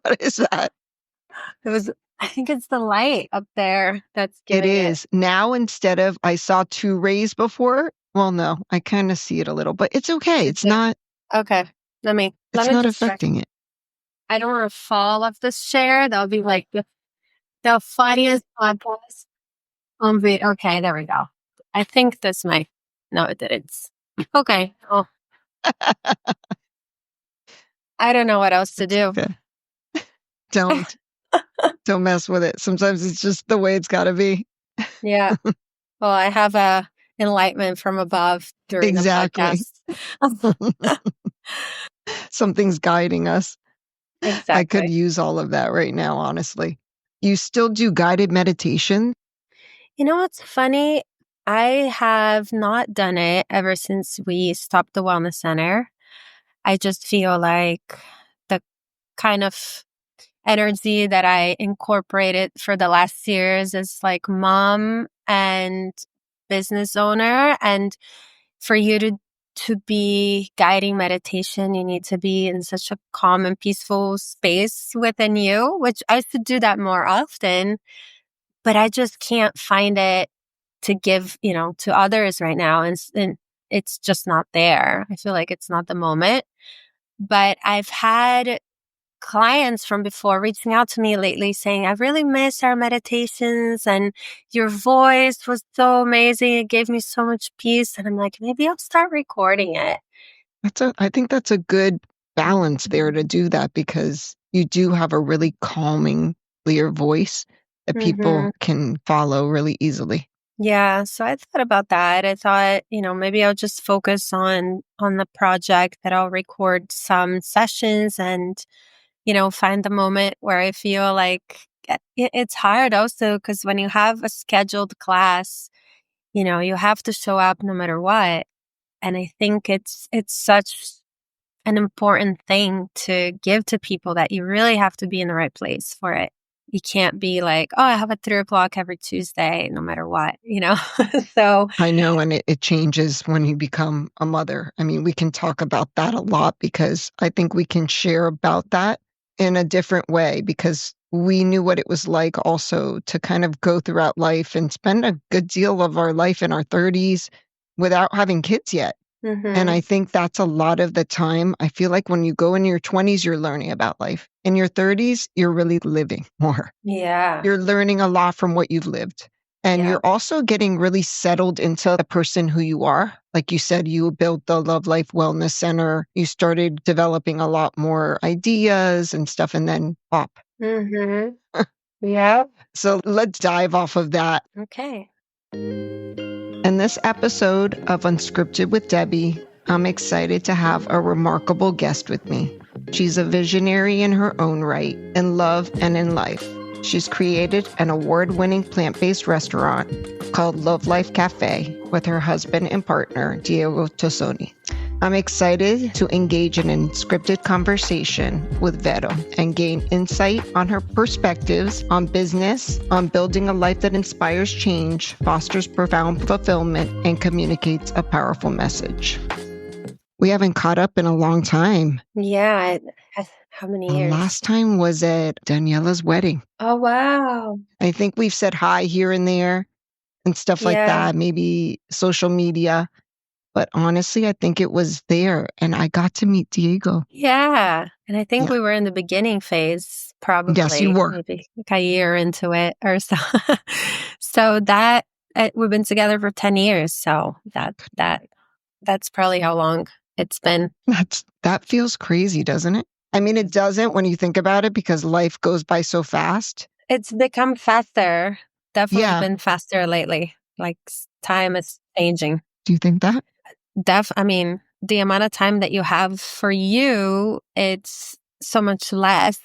What is that? I think it's the light up there that's It giving it. is. Now, instead of, I saw 2 rays before. Well, no, I kind of see it a little, but it's okay. It's not Okay. Let me just check. affecting it. I don't want to fall off this chair. That would be like the funniest podcast on video. Okay, there we go. I think this might. No, it didn't. Okay. Oh, I don't know what else to do. Okay. Don't mess with it. Sometimes it's just the way it's got to be. Yeah. Well, I have a enlightenment from above during Exactly. the podcast. Something's guiding us. Exactly. I could use all of that right now, honestly. You still do guided meditation? You know what's funny? I have not done it ever since we stopped the wellness center. I just feel like the kind of energy that I incorporated for the last years is like mom and business owner. And for you to be guiding meditation, you need to be in such a calm and peaceful space within you, which I should do that more often, but I just can't find it to give, to others right now. And it's just not there. I feel like it's not the moment. But I've had clients from before reaching out to me lately saying, I really miss our meditations and your voice was so amazing. It gave me so much peace. And I'm like, maybe I'll start recording it. I think that's a good balance there to do that, because you do have a really calming, clear voice that people can follow really easily. Yeah. So I thought about that. I thought, maybe I'll just focus on the project, that I'll record some sessions and, find the moment where I feel like it's hard also, because when you have a scheduled class, you have to show up no matter what. And I think it's such an important thing to give to people, that you really have to be in the right place for it. You can't be like, oh, I have a 3:00 every Tuesday, no matter what, So I know, and it changes when you become a mother. I mean, we can talk about that a lot, because I think we can share about that in a different way, because we knew what it was like also to kind of go throughout life and spend a good deal of our life in our 30s without having kids yet. And I think that's a lot of the time. I feel like when you go in your 20s, you're learning about life. In your 30s, you're really living more. Yeah. You're learning a lot from what you've lived. And you're also getting really settled into the person who you are. Like you said, you built the Love Life Wellness Center. You started developing a lot more ideas and stuff, and then pop. Yeah. So let's dive off of that. Okay. In this episode of Unscripted with Debbie, I'm excited to have a remarkable guest with me. She's a visionary in her own right, in love and in life. She's created an award-winning plant-based restaurant called Love Life Cafe with her husband and partner, Diego Tosoni. I'm excited to engage in an unscripted conversation with Vero and gain insight on her perspectives on business, on building a life that inspires change, fosters profound fulfillment, and communicates a powerful message. We haven't caught up in a long time. Yeah. How many years? Last time was at Daniela's wedding. Oh, wow. I think we've said hi here and there and stuff like that, maybe social media. But honestly, I think it was there, and I got to meet Diego. Yeah. And I think we were in the beginning phase, probably. Yes, you were. Maybe like a year into it or so. So that, we've been together for 10 years. So that's probably how long it's been. That feels crazy, doesn't it? I mean, it doesn't when you think about it, because life goes by so fast. It's become faster. Definitely been faster lately. Like time is changing. Do you think that? I mean, the amount of time that you have for you, it's so much less.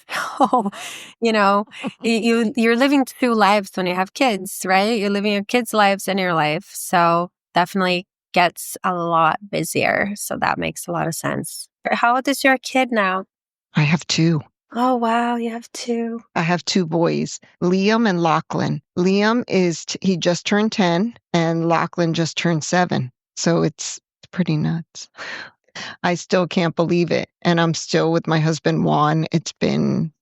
You're living 2 lives when you have kids, right? You're living your kids' lives and your life. So definitely gets a lot busier. So that makes a lot of sense. How old is your kid now? I have 2. Oh, wow. You have 2. I have 2 boys, Liam and Lachlan. Liam he just turned 10 and Lachlan just turned 7. So it's pretty nuts. I still can't believe it. And I'm still with my husband, Juan. It's been,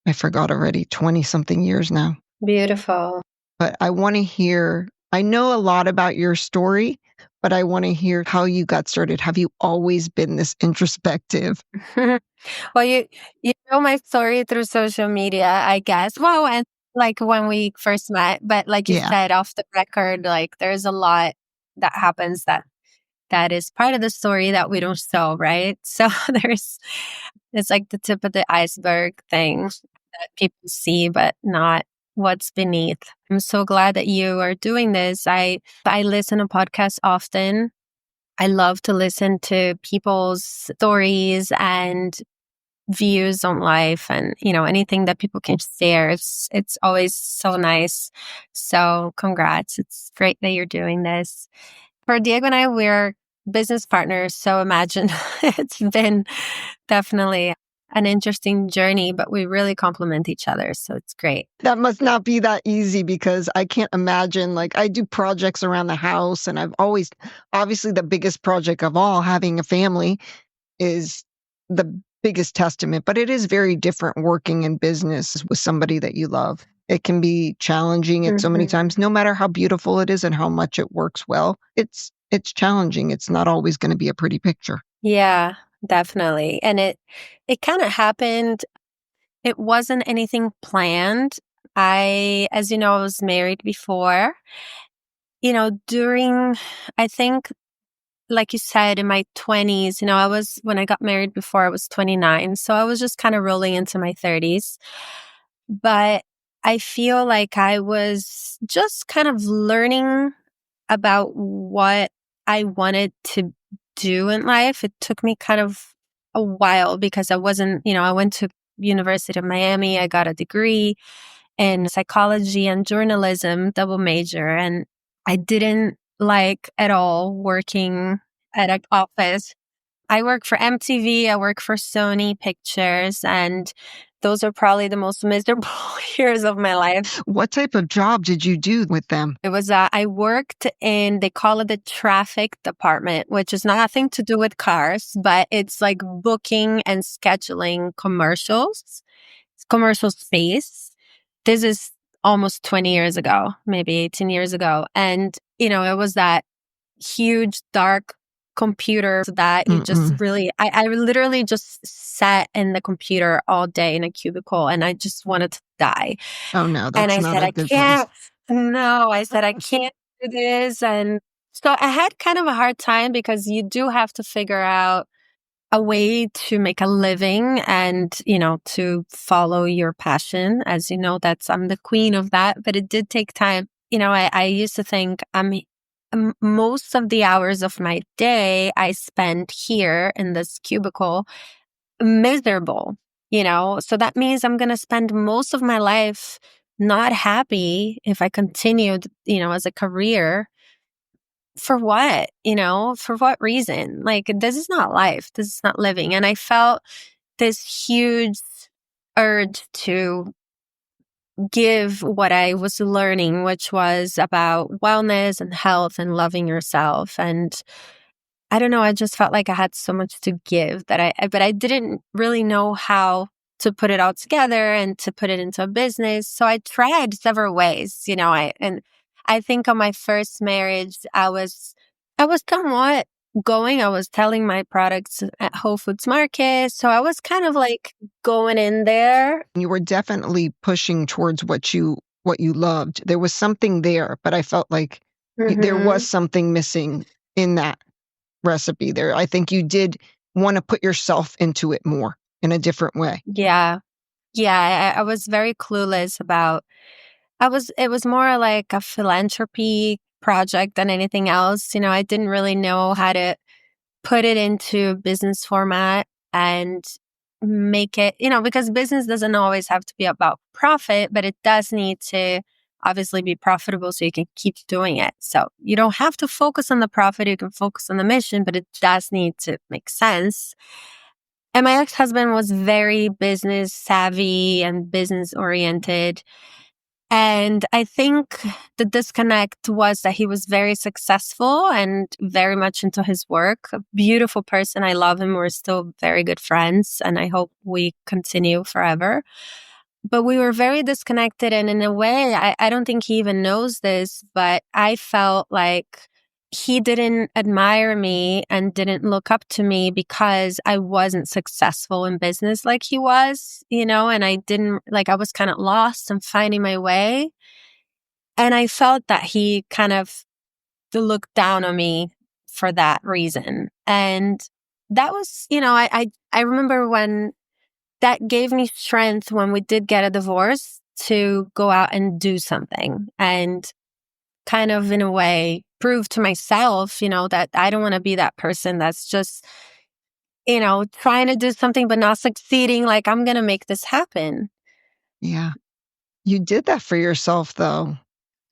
I forgot already, 20 something years now. Beautiful. But I want to hear, I know a lot about your story, but I want to hear how you got started. Have you always been this introspective? Well, you know my story through social media, I guess. Well, and like when we first met, but like you Yeah. said, off the record, like there's a lot that happens that is part of the story that we don't show, right? So it's like the tip of the iceberg thing that people see, but not what's beneath. I'm so glad that you are doing this. I listen to podcasts often. I love to listen to people's stories and views on life and, anything that people can share. It's always so nice. So congrats. It's great that you're doing this. For Diego and I, we're business partners. So imagine it's been definitely an interesting journey, but we really complement each other. So it's great. That must not be that easy because I can't imagine, like, I do projects around the house and I've always, obviously, the biggest project of all, having a family, is the biggest testament, but it is very different working in business with somebody that you love. It can be challenging at so many times, no matter how beautiful it is and how much it works well. It's challenging. It's not always going to be a pretty picture. Yeah, definitely. And it kind of happened. It wasn't anything planned. As you know, I was married before. During, I think, like you said, in my 20s, when I got married before, I was 29. So I was just kind of rolling into my 30s. But I feel like I was just kind of learning about what I wanted to do in life. It took me kind of a while because I wasn't, I went to University of Miami. I got a degree in psychology and journalism, double major. And I didn't like at all working at an office. I work for MTV, I work for Sony Pictures, and those are probably the most miserable years of my life. What type of job did you do with them? It was, I worked in, they call it the traffic department, which is nothing to do with cars, but it's like booking and scheduling commercial space. This is almost 20 years ago, maybe 18 years ago. And, it was that huge, dark computer that you just really, I literally just sat in the computer all day in a cubicle and I just wanted to die. Oh, no, And that's I not said, a I good can't, place. no, I said, I can't do this. And so I had kind of a hard time because you do have to figure out a way to make a living and, to follow your passion. As you know, I'm the queen of that, but it did take time. I used to think most of the hours of my day I spend here in this cubicle miserable, so that means I'm going to spend most of my life not happy if I continued, as a career. For what? For what reason? Like, this is not life. This is not living. And I felt this huge urge to give what I was learning, which was about wellness and health and loving yourself. And I don't know, I just felt like I had so much to give but I didn't really know how to put it all together and to put it into a business. So I tried several ways, I think on my first marriage, I was somewhat going. I was selling my products at Whole Foods Market. So I was kind of like going in there. You were definitely pushing towards what you loved. There was something there, but I felt like there was something missing in that recipe there. I think you did want to put yourself into it more in a different way. Yeah. Yeah. I was very clueless about, it was more like a philanthropy project than anything else. I didn't really know how to put it into business format and make it, because business doesn't always have to be about profit, but it does need to obviously be profitable so you can keep doing it. So you don't have to focus on the profit, you can focus on the mission, but it does need to make sense. And my ex-husband was very business savvy and business oriented. And I think the disconnect was that he was very successful and very much into his work. A beautiful person. I love him. We're still very good friends, and I hope we continue forever. But we were very disconnected. And in a way, I don't think he even knows this, but I felt like he didn't admire me and didn't look up to me because I wasn't successful in business like he was, and I didn't, like, I was kind of lost and finding my way. And I felt that he kind of looked down on me for that reason. And that was, I remember when that gave me strength when we did get a divorce to go out and do something and kind of, in a way, prove to myself, that I don't want to be that person that's just, trying to do something but not succeeding. Like, I'm going to make this happen. Yeah. You did that for yourself, though.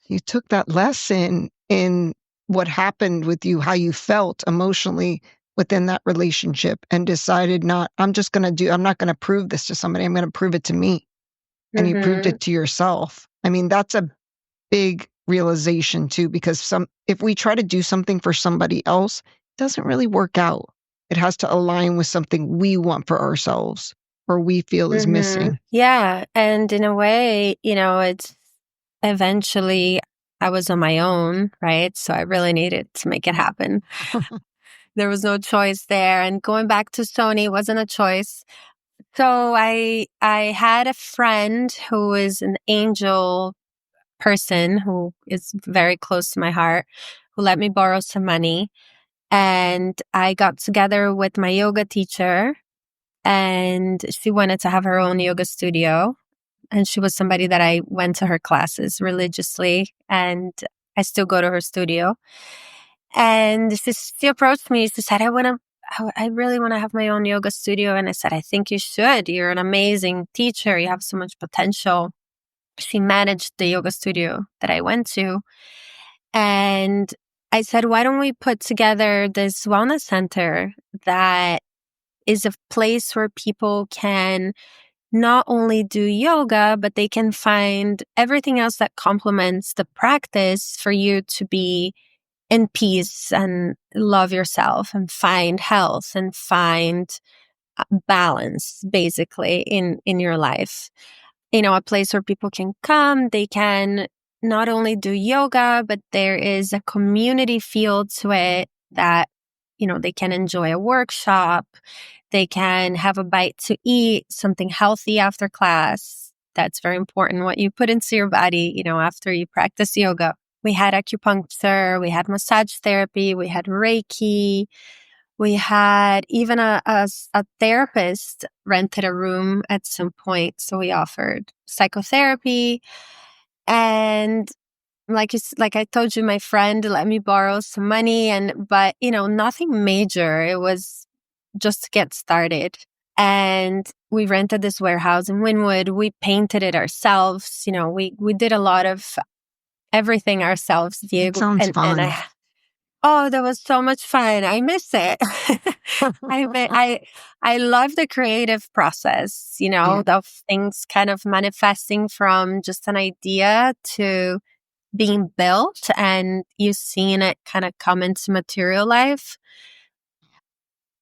You took that lesson in what happened with you, how you felt emotionally within that relationship, and decided I'm not going to prove this to somebody. I'm going to prove it to me. And you proved Mm-hmm. it to yourself. I mean, that's a big realization too, because if we try to do something for somebody else, it doesn't really work out. It has to align with something we want for ourselves or we feel is Mm-hmm. missing. Yeah. And in a way, it's eventually I was on my own, right? So I really needed to make it happen. There was no choice there. And going back to Sony wasn't a choice. So I had a friend who is an angel person who is very close to my heart, who let me borrow some money. And I got together with my yoga teacher, and she wanted to have her own yoga studio. And she was somebody that I went to her classes religiously, and I still go to her studio. And she approached me. She said, I really want to have my own yoga studio. And I said, I think you should. You're an amazing teacher. You have so much potential. She managed the yoga studio that I went to. And I said, why don't we put together this wellness center that is a place where people can not only do yoga, but they can find everything else that complements the practice for you to be in peace and love yourself and find health and find balance, basically, in your life. A place where people can come, they can not only do yoga, but there is a community feel to it that, they can enjoy a workshop, they can have a bite to eat, something healthy after class. That's very important, what you put into your body, after you practice yoga. We had acupuncture, we had massage therapy, we had Reiki. We had even a therapist rented a room at some point. So we offered psychotherapy. And like I told you, my friend let me borrow some money, but nothing major. It was just to get started. And we rented this warehouse in Wynwood. We painted it ourselves. We did a lot of everything ourselves, It Diego. sounds And fun. oh, that was so much fun. I miss it. I love the creative process, Yeah. of things kind of manifesting from just an idea to being built and you seeing it kind of come into material life.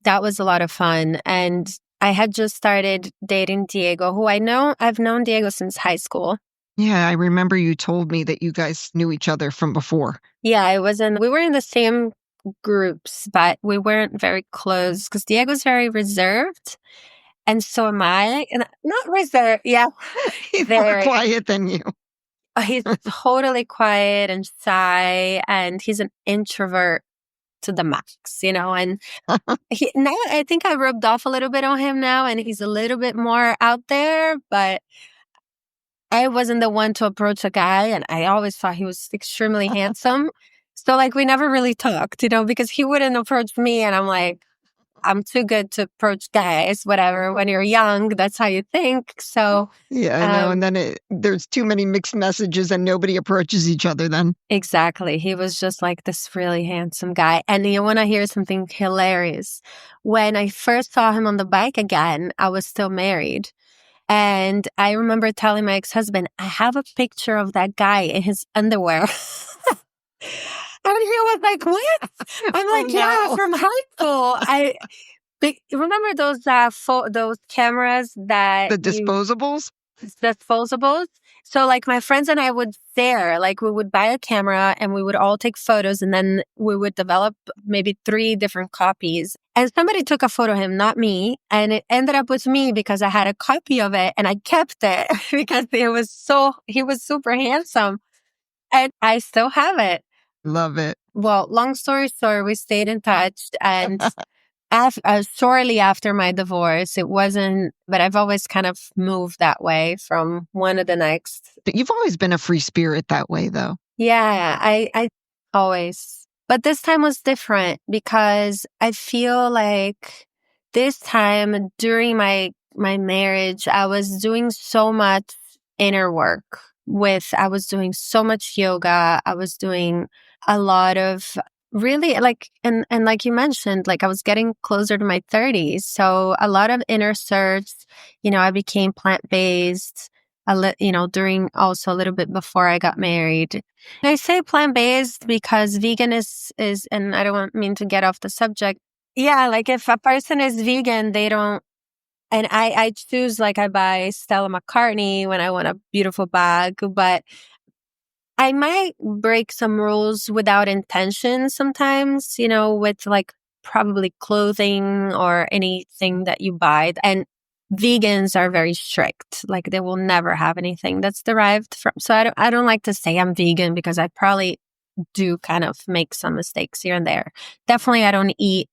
That was a lot of fun. And I had just started dating Diego, who I've known Diego since high school. Yeah, I remember you told me that you guys knew each other from before. Yeah, we were in the same groups, but we weren't very close because Diego's very reserved. And so am I. And not reserved. Yeah, He's more very. quiet than you. He's totally quiet and shy, and he's an introvert to the max, and now I think I rubbed off a little bit on him now, and he's a little bit more out there, but I wasn't the one to approach a guy, and I always thought he was extremely handsome. So, like, we never really talked, because he wouldn't approach me, and I'm like, I'm too good to approach guys, whatever. When you're young, that's how you think. So, Yeah, I know. And um, then there's too many mixed messages and nobody approaches each other then. exactly. He was just like this really handsome guy. And you want to hear something hilarious? When I first saw him on the bike again, I was still married. And I remember telling my ex-husband, I have a picture of that guy in his underwear. And he was like, what? I'm Oh, like, yeah, no. from high school. Remember those cameras The that you disposables? disposables. So like my friends and I would stare, like we would buy a camera and we would all take photos and then we would develop maybe 3 different copies. And somebody took a photo of him, not me. And it ended up with me because I had a copy of it and I kept it because he was super handsome and I still have it. Love it. Well, long story short, we stayed in touch and shortly after my divorce, it wasn't, but I've always kind of moved that way from one to the next. But you've always been a free spirit that way, though. Yeah, I always, but this time was different because I feel like this time during my marriage, I was doing so much inner work I was doing so much yoga. I was doing a lot of really like, and like you mentioned, like I was getting closer to my 30s. So a lot of inner search, I became plant-based, during also a little bit before I got married. I say plant-based because vegan is, and I don't mean to get off the subject. Yeah, like if a person is vegan, they don't, and I choose, like I buy Stella McCartney when I want a beautiful bag, but I might break some rules without intention sometimes, with like probably clothing or anything that you buy. And vegans are very strict. Like they will never have anything that's derived from. So I don't like to say I'm vegan because I probably do kind of make some mistakes here and there. Definitely I don't eat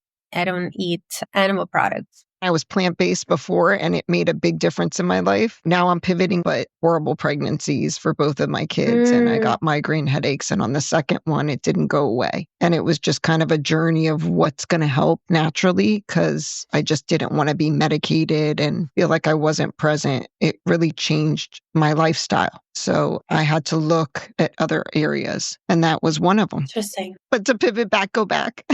animal products. I was plant-based before and it made a big difference in my life. Now I'm pivoting, but horrible pregnancies for both of my kids. And I got migraine headaches. And on the second one, it didn't go away. And it was just kind of a journey of what's going to help naturally because I just didn't want to be medicated and feel like I wasn't present. It really changed my lifestyle. So I had to look at other areas. And that was one of them. Interesting. But to pivot back, go back.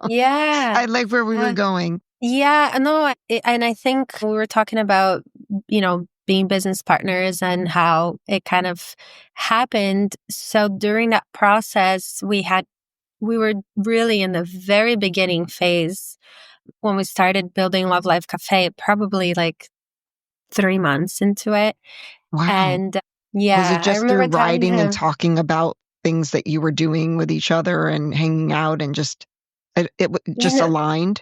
Yeah. I like where we were going. Yeah, no, and I think we were talking about, being business partners and how it kind of happened. So during that process, we were really in the very beginning phase when we started building Love Life Cafe, probably like 3 months into it. Wow. And Was yeah, it I just remember through telling writing and him, talking about things that you were doing with each other and hanging out and just just aligned?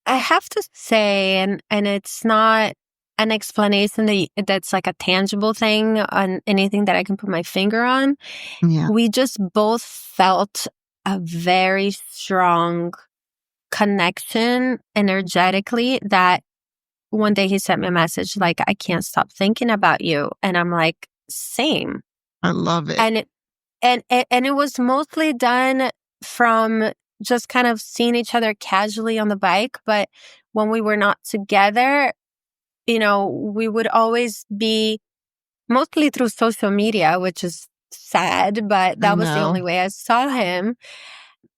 I have to say, and it's not an explanation that's like a tangible thing on anything that I can put my finger on. Yeah. We just both felt a very strong connection energetically that one day he sent me a message like, I can't stop thinking about you. And I'm like, same. I love it. And it was mostly done from just kind of seeing each other casually on the bike. But when we were not together, we would always be mostly through social media, which is sad, but I that was the know. only way I saw him.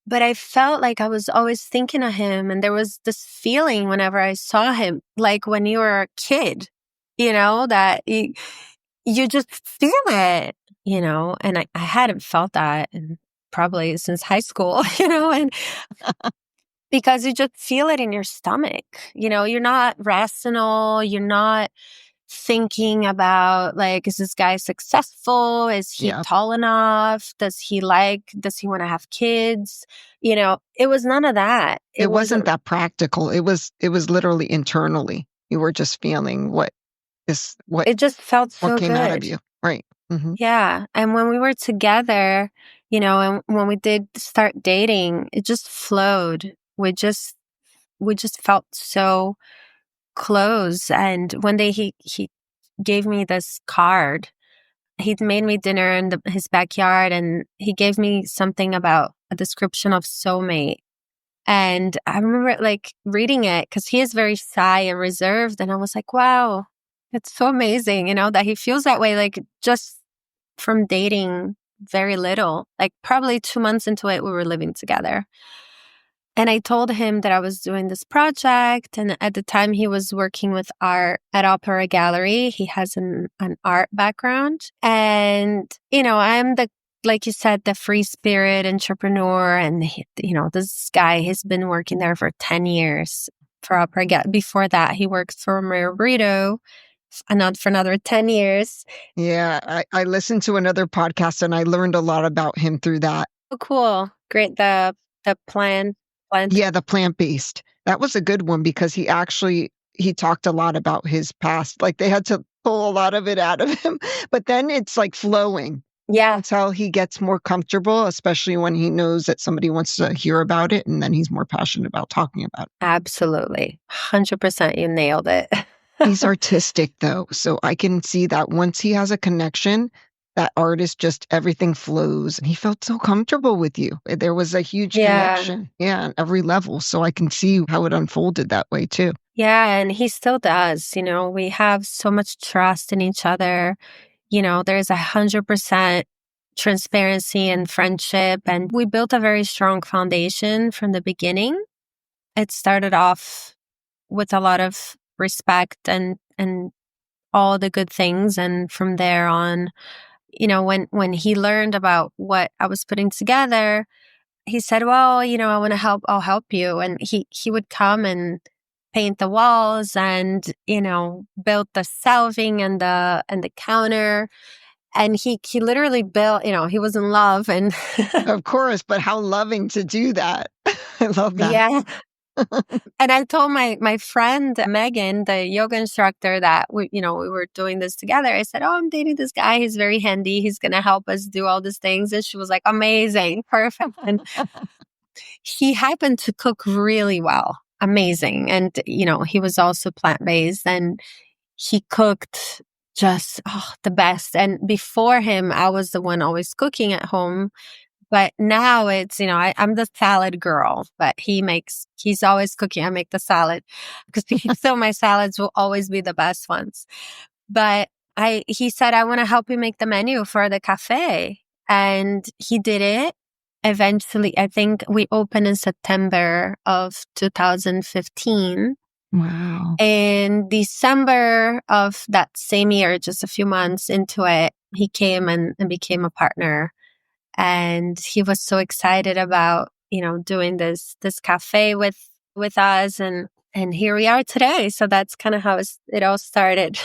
But I felt like I was always thinking of him. And there was this feeling whenever I saw him, like when you were a kid, that you just feel it, and I hadn't felt that in probably since high school, and because you just feel it in your stomach, you're not rational, you're not thinking about like, is this guy successful? Is he Yeah. tall enough? Does he want to have kids? It was none of that. It wasn't that practical. It was literally internally. You were just feeling what it just felt what so came out of good. you. Right. Mm-hmm. Yeah. And when we were together, and when we did start dating, it just flowed. We just felt so close. And one day he gave me this card. He'd made me dinner in his backyard and he gave me something about a description of soulmate. And I remember like reading it because he is very shy and reserved. And I was like, wow, it's so amazing, that he feels that way, like just from dating very little. Like probably 2 months into it, we were living together. And I told him that I was doing this project. And at the time, he was working with art at Opera Gallery. He has an art background. And, I'm like you said, the free spirit entrepreneur. And, this guy, he's been working there for 10 years for Opera Gallery. Before that, he worked for Burrito for another 10 years. Yeah, I listened to another podcast and I learned a lot about him through that. Oh, cool. Great. The plant. Yeah, the plant-based. That was a good one because he talked a lot about his past. Like, they had to pull a lot of it out of him, but then it's like flowing. Yeah. That's how he gets more comfortable, especially when he knows that somebody wants to hear about it, and then he's more passionate about talking about it. Absolutely. 100%. You nailed it. He's artistic, though, so I can see that once he has a connection, that artist just everything flows, and he felt so comfortable with you. There was a huge connection, on every level, so I can see how it unfolded that way too. Yeah, and he still does. We have so much trust in each other. There's 100% transparency and friendship, and we built a very strong foundation from the beginning. It started off with a lot of respect and all the good things, and from there on, when he learned about what I was putting together, he said, well, I want to help. I'll help you. And he would come and paint the walls and, build the shelving and the counter. And he literally built, he was in love. And Of course, but how loving to do that. I love that. yeah. And I told my friend Megan, the yoga instructor, that we were doing this together. I said, "Oh, I'm dating this guy. He's very handy. He's gonna help us do all these things." And she was like, "Amazing, perfect." And he happened to cook really well, amazing. And he was also plant-based, and he cooked just the best. And before him, I was the one always cooking at home. But now it's, I'm the salad girl, but he's always cooking. I make the salad because so my salads will always be the best ones. But he said, I want to help you make the menu for the cafe. And he did it. Eventually, I think we opened in September of 2015. Wow. In December of that same year, just a few months into it, he came and became a partner. And he was so excited about, doing this cafe with us. And here we are today. So that's kind of how it all started.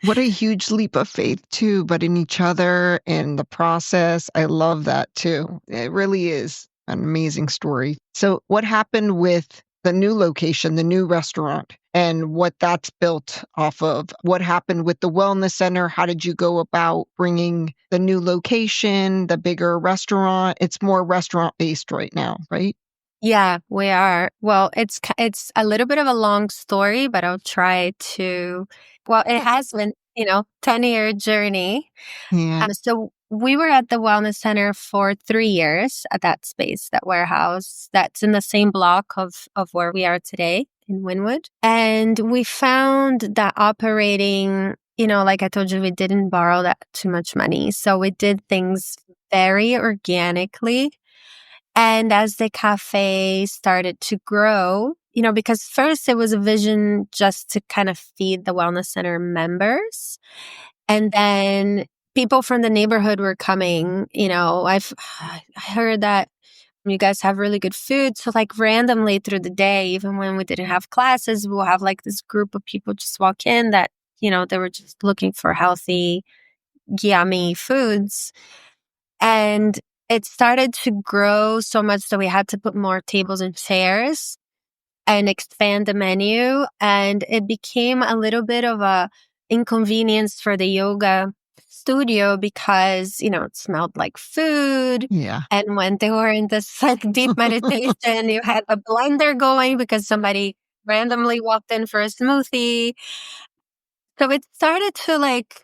What a huge leap of faith too, but in each other and the process. I love that too. It really is an amazing story. So what happened with the new location, the new restaurant, and what that's built off of? What happened with the wellness center? How did you go about bringing the new location, the bigger restaurant? It's more restaurant based right now, right? Yeah, we are. Well, it's a little bit of a long story, but I'll try to. Well, it has been, 10-year journey. Yeah. So we were at the wellness center for 3 years at that space, that warehouse that's in the same block of where we are today in Wynwood. And we found that operating, like I told you, we didn't borrow that too much money. So we did things very organically. And as the cafe started to grow, because first it was a vision just to kind of feed the wellness center members. And then people from the neighborhood were coming. I heard that you guys have really good food. So like randomly through the day, even when we didn't have classes, we'll have like this group of people just walk in that, they were just looking for healthy, yummy foods. And it started to grow so much that we had to put more tables and chairs and expand the menu. And it became a little bit of a inconvenience for the yoga studio because, it smelled like food. Yeah. And when they were in this like deep meditation, you had a blender going because somebody randomly walked in for a smoothie. So it started to like,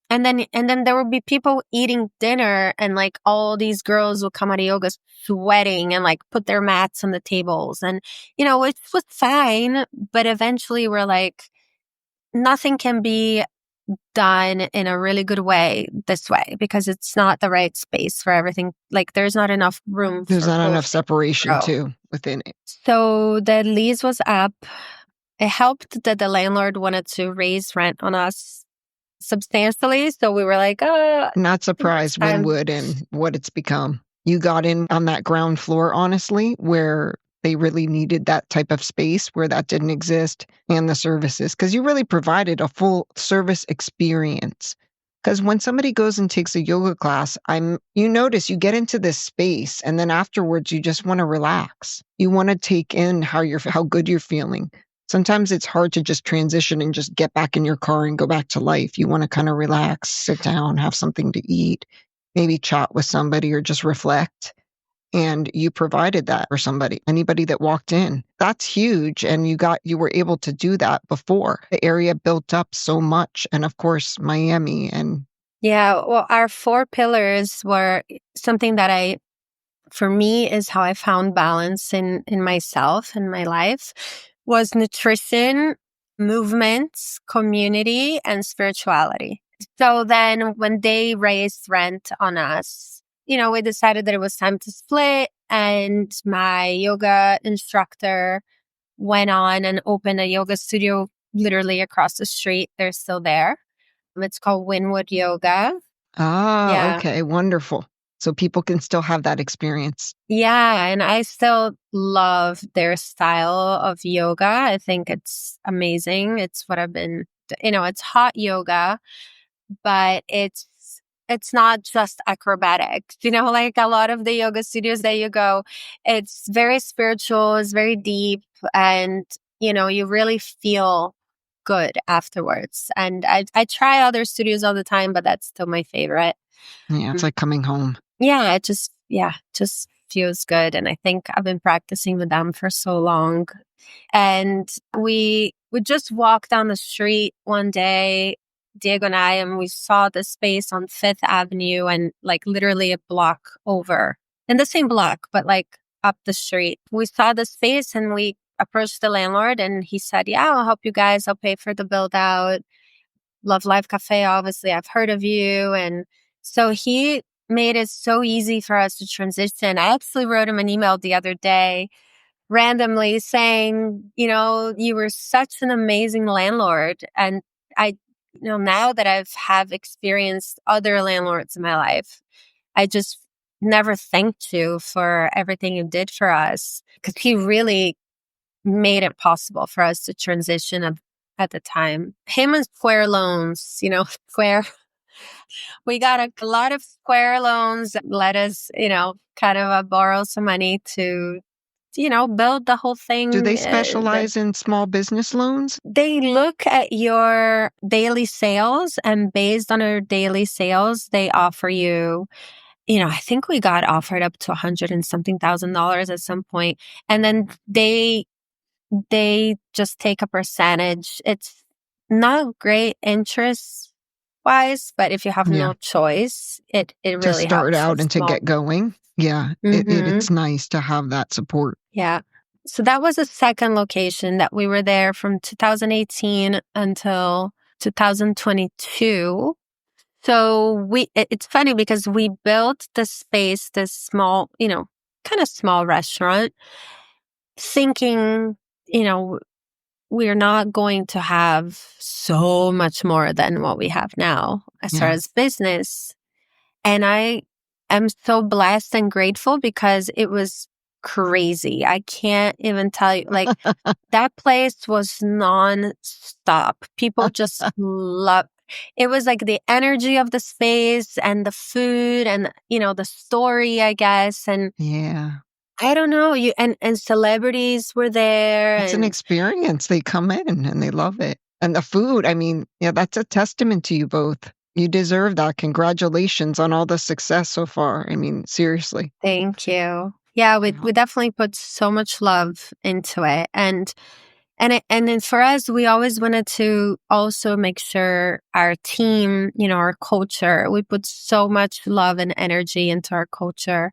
and then there would be people eating dinner, and like all these girls would come out of yoga sweating and like put their mats on the tables. And, it was fine. But eventually we're like, nothing can be done in a really good way this way because it's not the right space for everything. Like there's not enough room. There's for not both enough to separation grow. too. within it? So the lease was up. It helped that the landlord wanted to raise rent on us substantially. So we were like, Not it's surprised time. Wynwood and what it's become. You got in on that ground floor, honestly, where they really needed that type of space where that didn't exist, and the services, because you really provided a full service experience. Because when somebody goes and takes a yoga class, you notice you get into this space, and then afterwards you just want to relax. You want to take in how good you're feeling. Sometimes it's hard to just transition and just get back in your car and go back to life. You want to kind of relax, sit down, have something to eat, maybe chat with somebody or just reflect. And you provided that for anybody that walked in. That's huge. And you were able to do that before. The area built up so much. And of course, Miami and Yeah, well, our 4 pillars were something that for me is how I found balance in myself and my life, was nutrition, movement, community, and spirituality. So then when they raised rent on us, we decided that it was time to split, and my yoga instructor went on and opened a yoga studio literally across the street. They're still there. It's called Wynwood Yoga. Yeah. okay, wonderful. So people can still have that experience. Yeah. And I still love their style of yoga. I think it's amazing. It's what I've been, it's hot yoga, but it's not just acrobatics. Like a lot of the yoga studios that you go, it's very spiritual, it's very deep, and you really feel good afterwards. And I try other studios all the time, but that's still my favorite. Yeah, it's like coming home. Yeah, it just feels good. And I think I've been practicing with them for so long. And we would just walk down the street one day, Diego and I, and we saw the space on Fifth Avenue, and like literally a block over, in the same block, but like up the street. We saw the space and we approached the landlord, and he said, "Yeah, I'll help you guys. I'll pay for the build out. Love Life Cafe, obviously, I've heard of you." And so he made it so easy for us to transition. I actually wrote him an email the other day randomly saying, you were such an amazing landlord. And I, now that have experienced other landlords in my life, I just never thanked you for everything you did for us, because he really made it possible for us to transition at the time. Him and Square loans, Square. We got a lot of Square loans that let us, kind of borrow some money to, build the whole Do thing. they specialize in small business loans? They look at your daily sales, and based on your daily sales, they offer you, I think we got offered up to $100 and something thousand at some point. And then they just take a percentage. It's not great interest wise, but if you have Yeah. no choice, it To really start helps out with and to small. get going. Yeah, it's nice to have that support. Yeah. So that was a second location that we were there from 2018 until 2022. So it's funny because we built the space, this small, kind of small restaurant, thinking, we're not going to have so much more than what we have now as far Yeah. as business. And I am so blessed and grateful because it was crazy. I can't even tell you, like, that place was non-stop. People just love it. Was like the energy of the space and the food and, the story, I guess. And Yeah. I don't know, and celebrities were there. It's an And experience. They come in and they love it. And the food, I mean, yeah, that's a testament to you both. You deserve that. Congratulations on all the success so far. I mean, seriously. thank you. Yeah, we definitely put so much love into it. And then for us, we always wanted to also make sure our team, our culture, we put so much love and energy into our culture.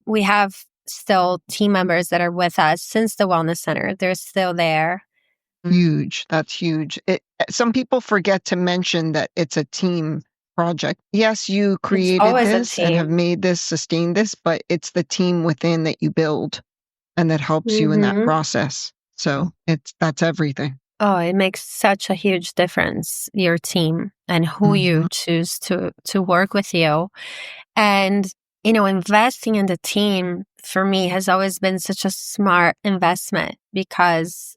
We have still team members that are with us since the wellness center. They're still there. Huge. That's huge. Some people forget to mention that it's a team project. Yes, you It's created always a this and have team. made this, sustained this, but it's the team within that you build. and that helps you in that Mm-hmm. process. So that's everything. Oh, it makes such a huge difference, your team and who you Mm-hmm. choose to work with you. And, investing in the team for me has always been such a smart investment because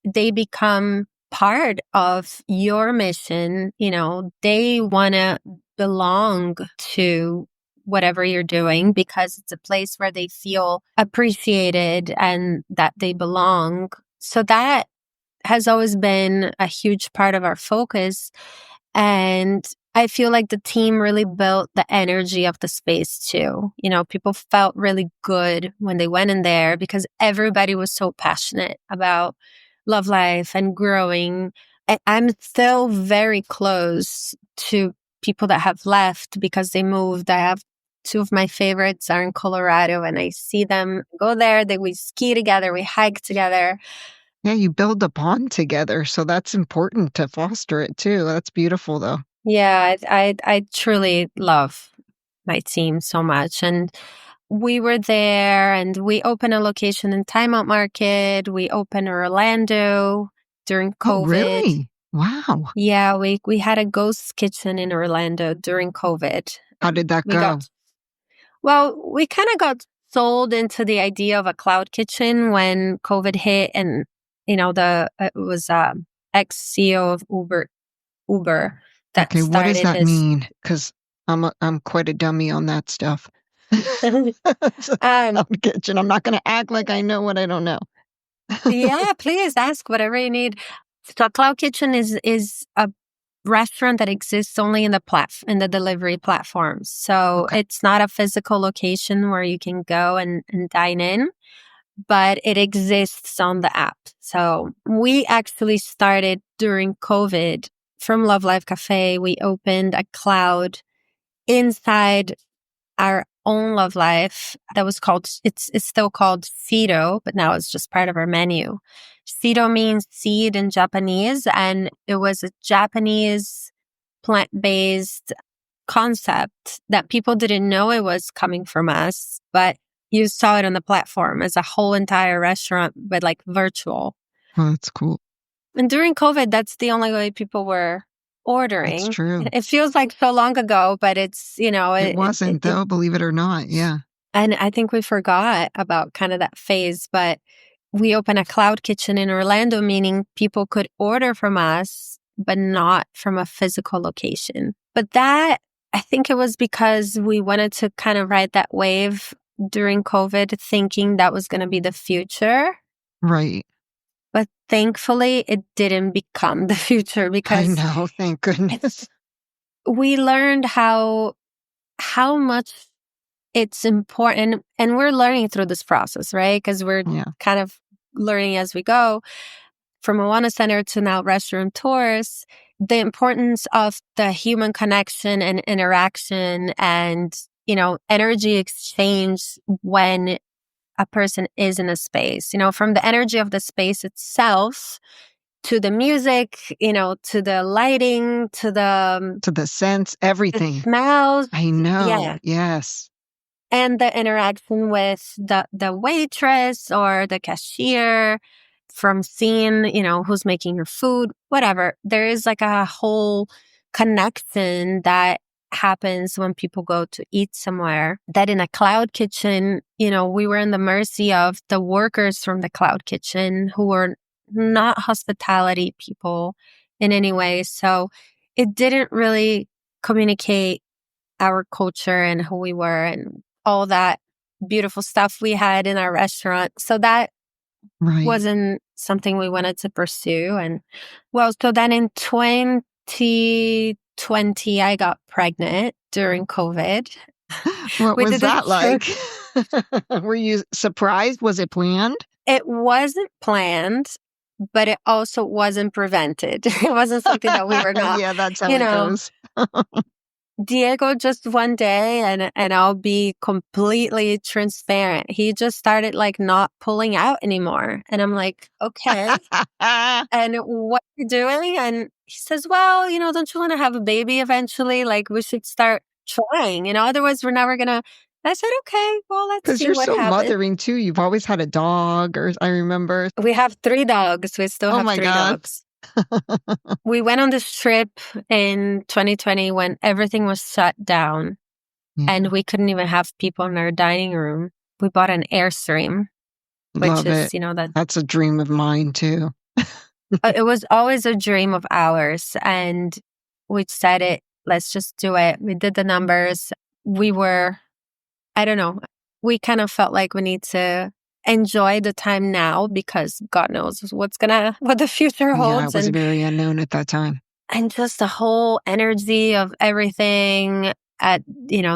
they become part of your mission. They want to belong to whatever you're doing because it's a place where they feel appreciated and that they belong. So that has always been a huge part of our focus. And I feel like the team really built the energy of the space too. People felt really good when they went in there because everybody was so passionate about love life and growing. I'm still very close to people that have left because they moved. I have two of my favorites are in Colorado, and I see them go there. We ski together, we hike together. Yeah, you build a bond together, so that's important to foster it too. That's beautiful, though. Yeah, I truly love my team so much. And we were there and we opened a location in Timeout Market. We opened Orlando during Oh, COVID. really? Wow. Yeah, we had a ghost kitchen in Orlando during COVID. How did that We go? got Well, we kind of got sold into the idea of a cloud kitchen when COVID hit, and the it was ex CEO of Uber that Okay, what does started that this. mean? Because I'm quite a dummy on that stuff. um, Cloud kitchen. I'm not going to act like I know what I don't know. yeah, please ask whatever you need. So, cloud kitchen is a restaurant that exists only in the delivery platforms. So Okay. it's not a physical location where you can go and dine in, but it exists on the app. So we actually started during COVID from Love Life Cafe. We opened a cloud inside our own Love Life that was called, it's still called Seedo, but now it's just part of our menu. Seedo means seed in Japanese, and it was a Japanese plant-based concept that people didn't know it was coming from us, but you saw it on the platform as a whole entire restaurant, but like virtual. Oh, that's cool. And during COVID, that's the only way people were That's ordering. true. It feels like so long ago, but it's, It wasn't, though, believe it or not. Yeah. and I think we forgot about kind of that phase, but we opened a cloud kitchen in Orlando, meaning people could order from us, but not from a physical location. But that, I think it was because we wanted to kind of ride that wave during COVID, thinking that was going to be the future. Right. But thankfully, it didn't become the future I because know. Thank goodness. we learned how much it's important, and we're learning through this process, right? Because we're Yeah. kind of learning as we go. From Awana Center to now restaurateurs, the importance of the human connection and interaction and, energy exchange when a person is in a space, from the energy of the space itself to the music, to the lighting, To the sense, the everything. smells. I know. Yeah. Yes. And the interaction with the waitress or the cashier, from seeing, who's making your food, whatever. There is like a whole connection that happens when people go to eat somewhere that in a cloud kitchen, we were in the mercy of the workers from the cloud kitchen who were not hospitality people in any way. So it didn't really communicate our culture and who we were and all that beautiful stuff we had in our restaurant. So that Right. wasn't something we wanted to pursue. And so then in 2020, I got pregnant during COVID. What We was did a that trip. like? Were you surprised? Was it planned? It wasn't planned, but it also wasn't prevented. It wasn't something that we were not, Yeah, that's how you it know, goes. Diego just one day, and I'll be completely transparent. He just started like not pulling out anymore. And I'm like, okay. And what are you doing? And he says, well, don't you want to have a baby eventually? Like we should start trying, otherwise we're never gonna I said, okay, well, let's Because see you're what so happens. mothering too. You've always had a dog, or I remember. We have 3 dogs. We still Oh have my 3 God. dogs. We went on this trip in 2020 when everything was shut down Yeah, and we couldn't even have people in our dining room. We bought an Airstream, which love is, it. that That's a dream of mine too. it was always a dream of ours. And we decided, let's just do it. We did the numbers. We were, I don't know, we kind of felt like we need to enjoy the time now because God knows what the future Yeah, holds. it was very unknown at that time. And just the whole energy of everything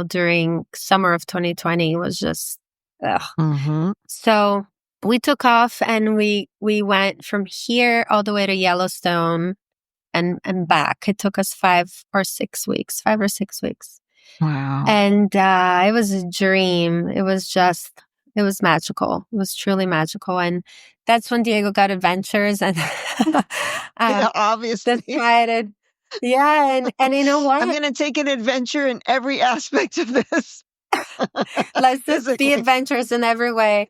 during summer of 2020 was just, ugh. Mm-hmm. So we took off and we went from here all the way to Yellowstone and back. It took us 5 or 6 weeks. Wow. And it was a dream. It was magical. It was truly magical. And that's when Diego got adventures and Yeah, obviously. decided, yeah. And you know I'm what? going to take an adventure in every aspect of this. Let's just see Physically. adventures in every way.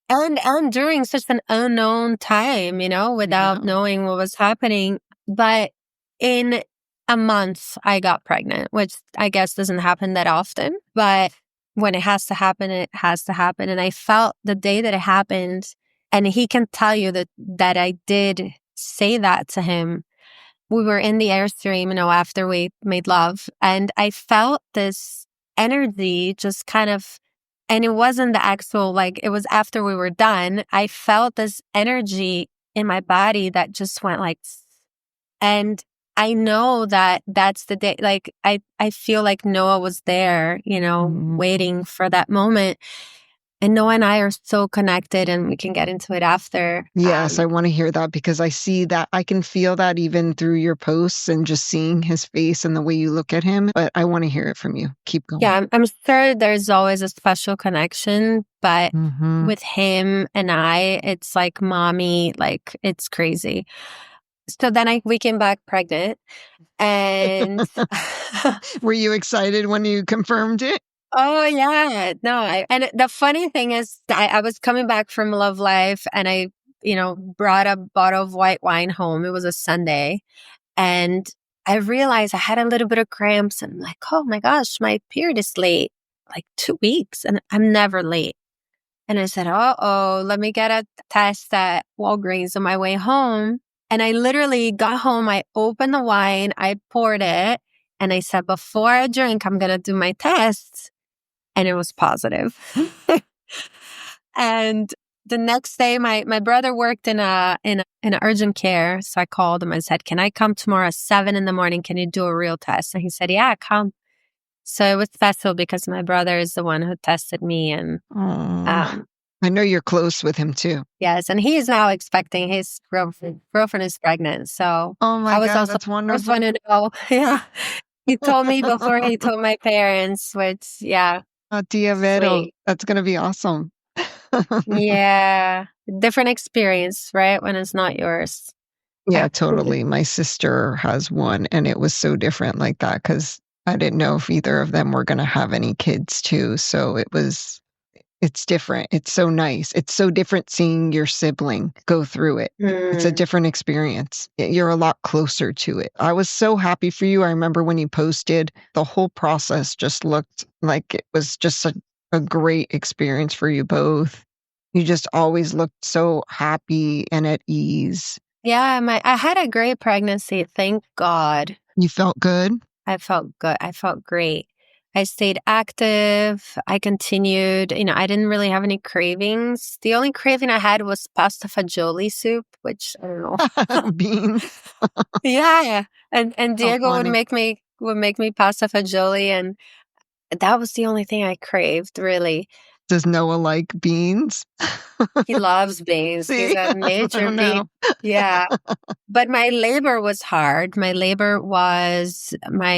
And during such an unknown time, without Yeah. knowing what was happening. But in a month, I got pregnant, which I guess doesn't happen that often. But when it has to happen, it has to happen. And I felt the day that it happened, and he can tell you that I did say that to him. We were in the Airstream, after we made love, and I felt this energy just kind of, and it wasn't the actual, like, it was after we were done. I felt this energy in my body that just went like, and I know that that's the day, like, I feel like Noah was there, Mhm. waiting for that moment. And Noah and I are so connected, and we can get into it after. Yes, I want to hear that because I see that. I can feel that even through your posts and just seeing his face and the way you look at him. But I want to hear it from you. Keep going. Yeah, I'm sure there's always a special connection, but Mm-hmm. with him and I, it's like mommy, like it's crazy. So then we came back pregnant, and Were you excited when you confirmed it? oh yeah, no, and the funny thing is, I was coming back from Love Life, and I, brought a bottle of white wine home. It was a Sunday, and I realized I had a little bit of cramps, and I'm like, oh my gosh, my period is late, like 2 weeks, and I'm never late. And I said, uh-oh, let me get a test at Walgreens on my way home. And I literally got home, I opened the wine, I poured it, and I said, before I drink, I'm going to do my tests. And it was positive. And the next day, my brother worked in urgent care. So I called him and said, can I come tomorrow at 7 a.m? Can you do a real test? And he said, yeah, come. So it was special because my brother is the one who tested me. And Oh, I know you're close with him too. yes, and he is now expecting his girlfriend is pregnant. So Oh I my was God, also that's the first wonderful. one to know. Yeah. He told me before he told my parents, which, yeah, Tia Vero, sweet. that's going to be awesome. Yeah. Different experience, right? When it's not yours. Yeah, totally. My sister has one, and it was so different like that because I didn't know if either of them were going to have any kids too. So it's different. It's so nice. It's so different seeing your sibling go through it. It's a Mm. different experience. You're a lot closer to it. I was so happy for you. I remember when you posted, the whole process just looked like it was just a great experience for you both. You just always looked so happy and at ease. Yeah, I had a great pregnancy. Thank God. You felt good? I felt good. I felt great. I stayed active. I continued. I didn't really have any cravings. The only craving I had was pasta fagioli soup, which I don't know. Beans. Yeah. And So Diego funny. would make me pasta fagioli, and that was the only thing I craved, really. Does Noah like beans? He loves beans. He's See? a I major don't bean. know. Yeah. But my labor was hard. My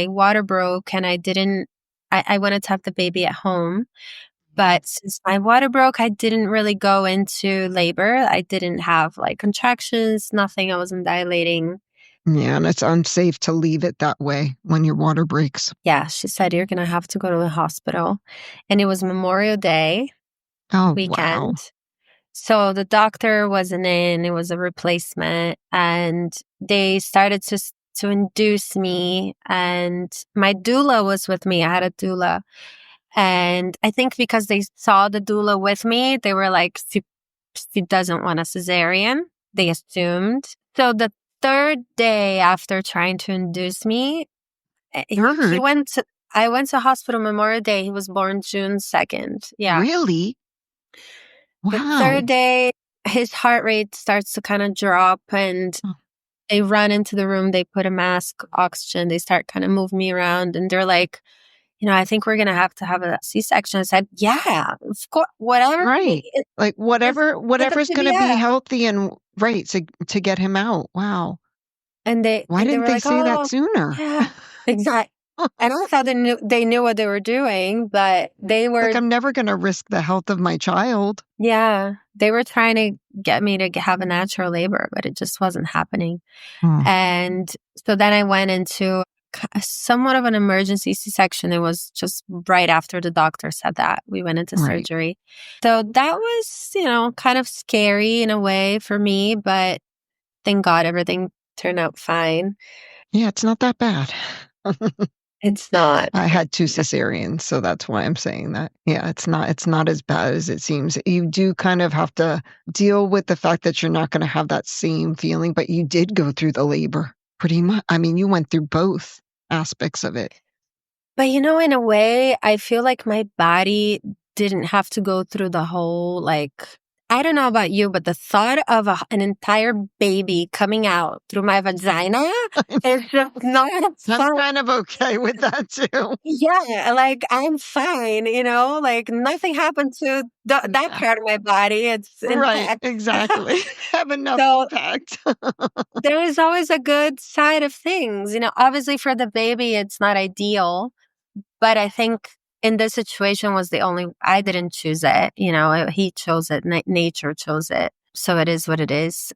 water broke, and I wanted to have the baby at home. But since my water broke, I didn't really go into labor. I didn't have like contractions, nothing. I wasn't dilating. Yeah, and it's unsafe to leave it that way when your water breaks. Yeah, she said, you're going to have to go to the hospital. And it was Memorial Day Oh, wow. weekend. So the doctor wasn't in, it was a replacement. And they started to induce me. And my doula was with me. I had a doula. And I think because they saw the doula with me, they were like, she doesn't want a cesarean. They assumed. So the third day after trying to induce me, he Third? went to, I went to hospital Memorial Day. He was born June 2nd. Yeah. Really? The third Wow. day, his heart rate starts to kind of drop and Oh, they run into the room. They put a mask, oxygen. They start kind of moving me around and they're like, I think we're going to have a C-section. I said, yeah, of course, whatever. right. Like It's up whatever's to going me. to be Yeah. healthy and right to get him out. Wow. And Why they didn't were they like, say that oh, sooner? yeah, exactly. And I thought they knew what they were doing, but they Like, were, I'm never going to risk the health of my child. yeah, they were trying to get me to have a natural labor, but it just wasn't happening. Hmm. And so then I went into somewhat of an emergency C-section. It was just right after the doctor said that we went into Right. surgery. So that was, kind of scary in a way for me, but thank God everything turned out fine. Yeah, it's not that bad. It's not. I had 2 cesareans, so that's why I'm saying that. Yeah, it's not as bad as it seems. You do kind of have to deal with the fact that you're not gonna have that same feeling, but you did go through the labor pretty much. I mean, you went through both aspects of it. But in a way, I feel like my body didn't have to go through the whole, I don't know about you, but the thought of an entire baby coming out through my vagina is just not I'm fun. kind of okay with that too. Yeah, I'm fine, like nothing happened to that Yeah, part of my body. It's right, intact. exactly. Have enough So impact. there is always a good side of things. Obviously for the baby, it's not ideal. But I think in this situation was I didn't choose it. He chose it. Nature chose it. So it is what it is.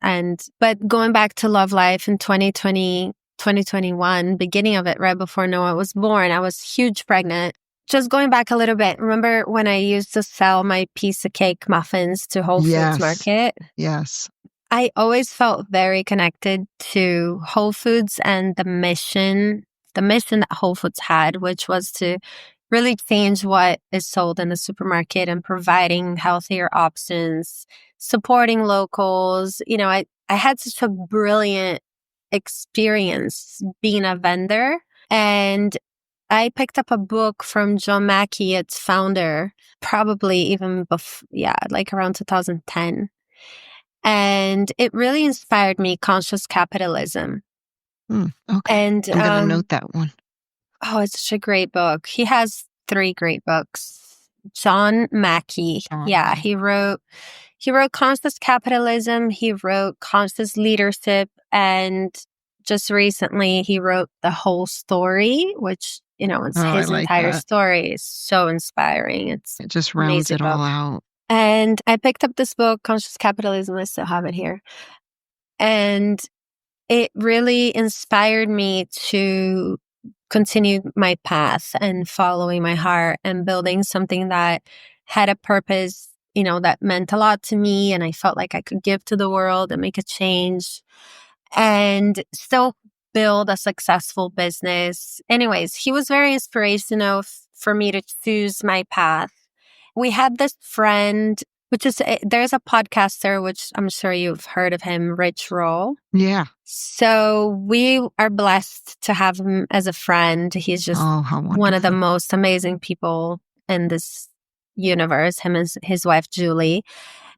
But going back to love life in 2021, beginning of it right before Noah was born, I was huge pregnant. Just going back a little bit, remember when I used to sell my piece of cake muffins to Whole Foods Yes, Market? yes. I always felt very connected to Whole Foods and the mission that Whole Foods had, which was to really change what is sold in the supermarket and providing healthier options, supporting locals. I had such a brilliant experience being a vendor. And I picked up a book from John Mackey, its founder, probably even before, yeah, like around 2010. And it really inspired me, Conscious Capitalism. Okay. And I'm gonna note that one. oh, it's such a great book. He has 3 great books. John Mackey. John Yeah, May. he wrote Conscious Capitalism, he wrote Conscious Leadership, and just recently he wrote The Whole Story, which, it's Oh, I his like entire that. story. It's so inspiring. It's It just rounds amazing it book. all out. And I picked up this book, Conscious Capitalism. I still have it here. And it really inspired me to continue my path and following my heart and building something that had a purpose, that meant a lot to me. And I felt like I could give to the world and make a change and still build a successful business. Anyways, he was very inspirational for me to choose my path. We had this friend, which is, there's a podcaster, which I'm sure you've heard of him, Rich Roll. Yeah. So we are blessed to have him as a friend. He's just Oh, how one of the wonderful. most amazing people in this universe, him and his wife, Julie.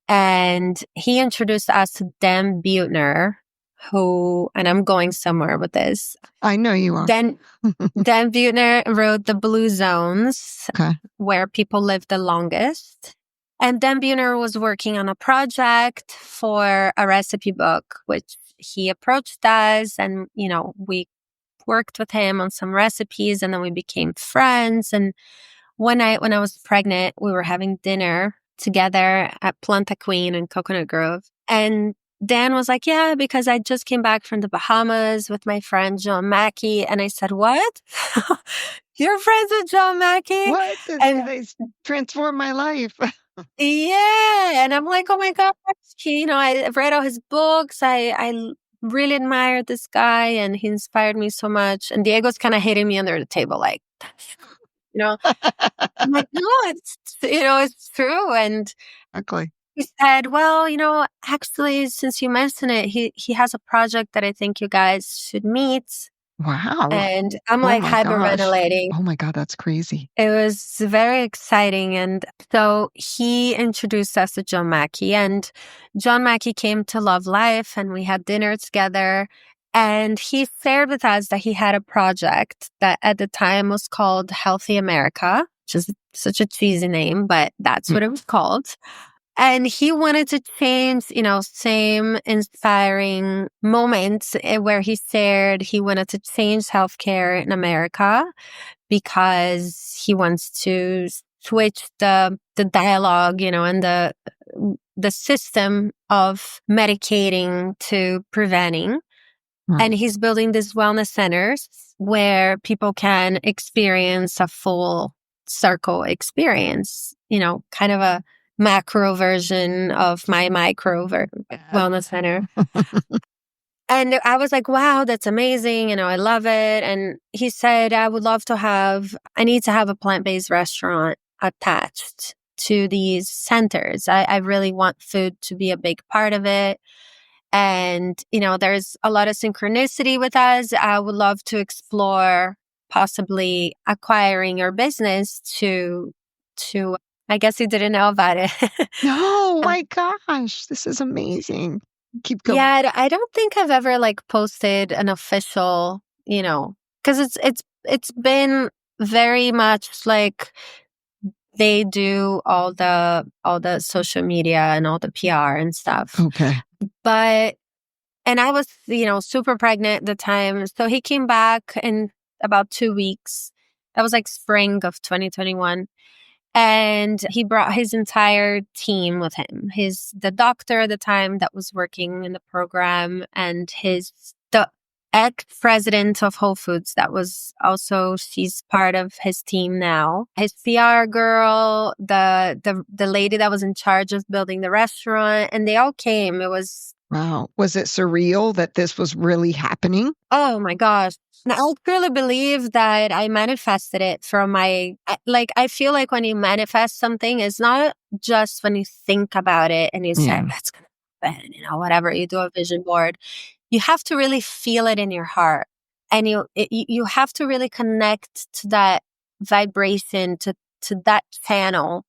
And he introduced us to Dan Buettner, and I'm going somewhere with this. I know you are. Dan Buettner wrote The Blue Zones, Okay. where people live the longest. And Dan Buettner was working on a project for a recipe book, which he approached us and, we worked with him on some recipes and then we became friends. And when I was pregnant, we were having dinner together at Planta Queen in Coconut Grove. And Dan was like, yeah, because I just came back from the Bahamas with my friend John Mackey. And I said, what? You're friends with John Mackey? What? And They transformed my life. yeah. And I'm like, oh my gosh. I read all his books. I really admired this guy and he inspired me so much. And Diego's kind of hitting me under the table, like, you know, I'm like, no, it's true. And Exactly. he said, well, actually, since you mentioned it, he has a project that I think you guys should meet. Wow. And I'm Oh like my gosh. hyperventilating. Oh my God, that's crazy. It was very exciting. And so he introduced us to John Mackey, and John Mackey came to Love Life and we had dinner together. And he shared with us that he had a project that at the time was called Healthy America, which is such a cheesy name, but that's what it was called. And he wanted to change, same inspiring moments where he shared he wanted to change healthcare in America because he wants to switch the dialogue, and the system of medicating to preventing. And he's building these wellness centers where people can experience a full circle experience, kind of a macro version of my micro wellness center. And I was like, wow, that's amazing. I love it. And he said, I need to have a plant-based restaurant attached to these centers. I really want food to be a big part of it. And, there's a lot of synchronicity with us. I would love to explore possibly acquiring your business to, I guess he didn't know about it. No, my gosh, this is amazing. Keep going. Yeah, I don't think I've ever posted an official, because it's been very much like they do all the social media and all the PR and stuff. Okay. And I was, super pregnant at the time. So he came back in about 2 weeks. That was spring of 2021. And he brought his entire team with him. The doctor at the time that was working in the program, and the ex-president of Whole Foods that was also, she's part of his team now. His PR girl, the lady that was in charge of building the restaurant, and they all came. It was Wow. Was it surreal that this was really happening? Oh my gosh. And I truly believe that I manifested it from I feel like when you manifest something, it's not just when you think about it and you say, that's going to happen, whatever, you do a vision board. You have to really feel it in your heart. And you have to really connect to that vibration, to that channel.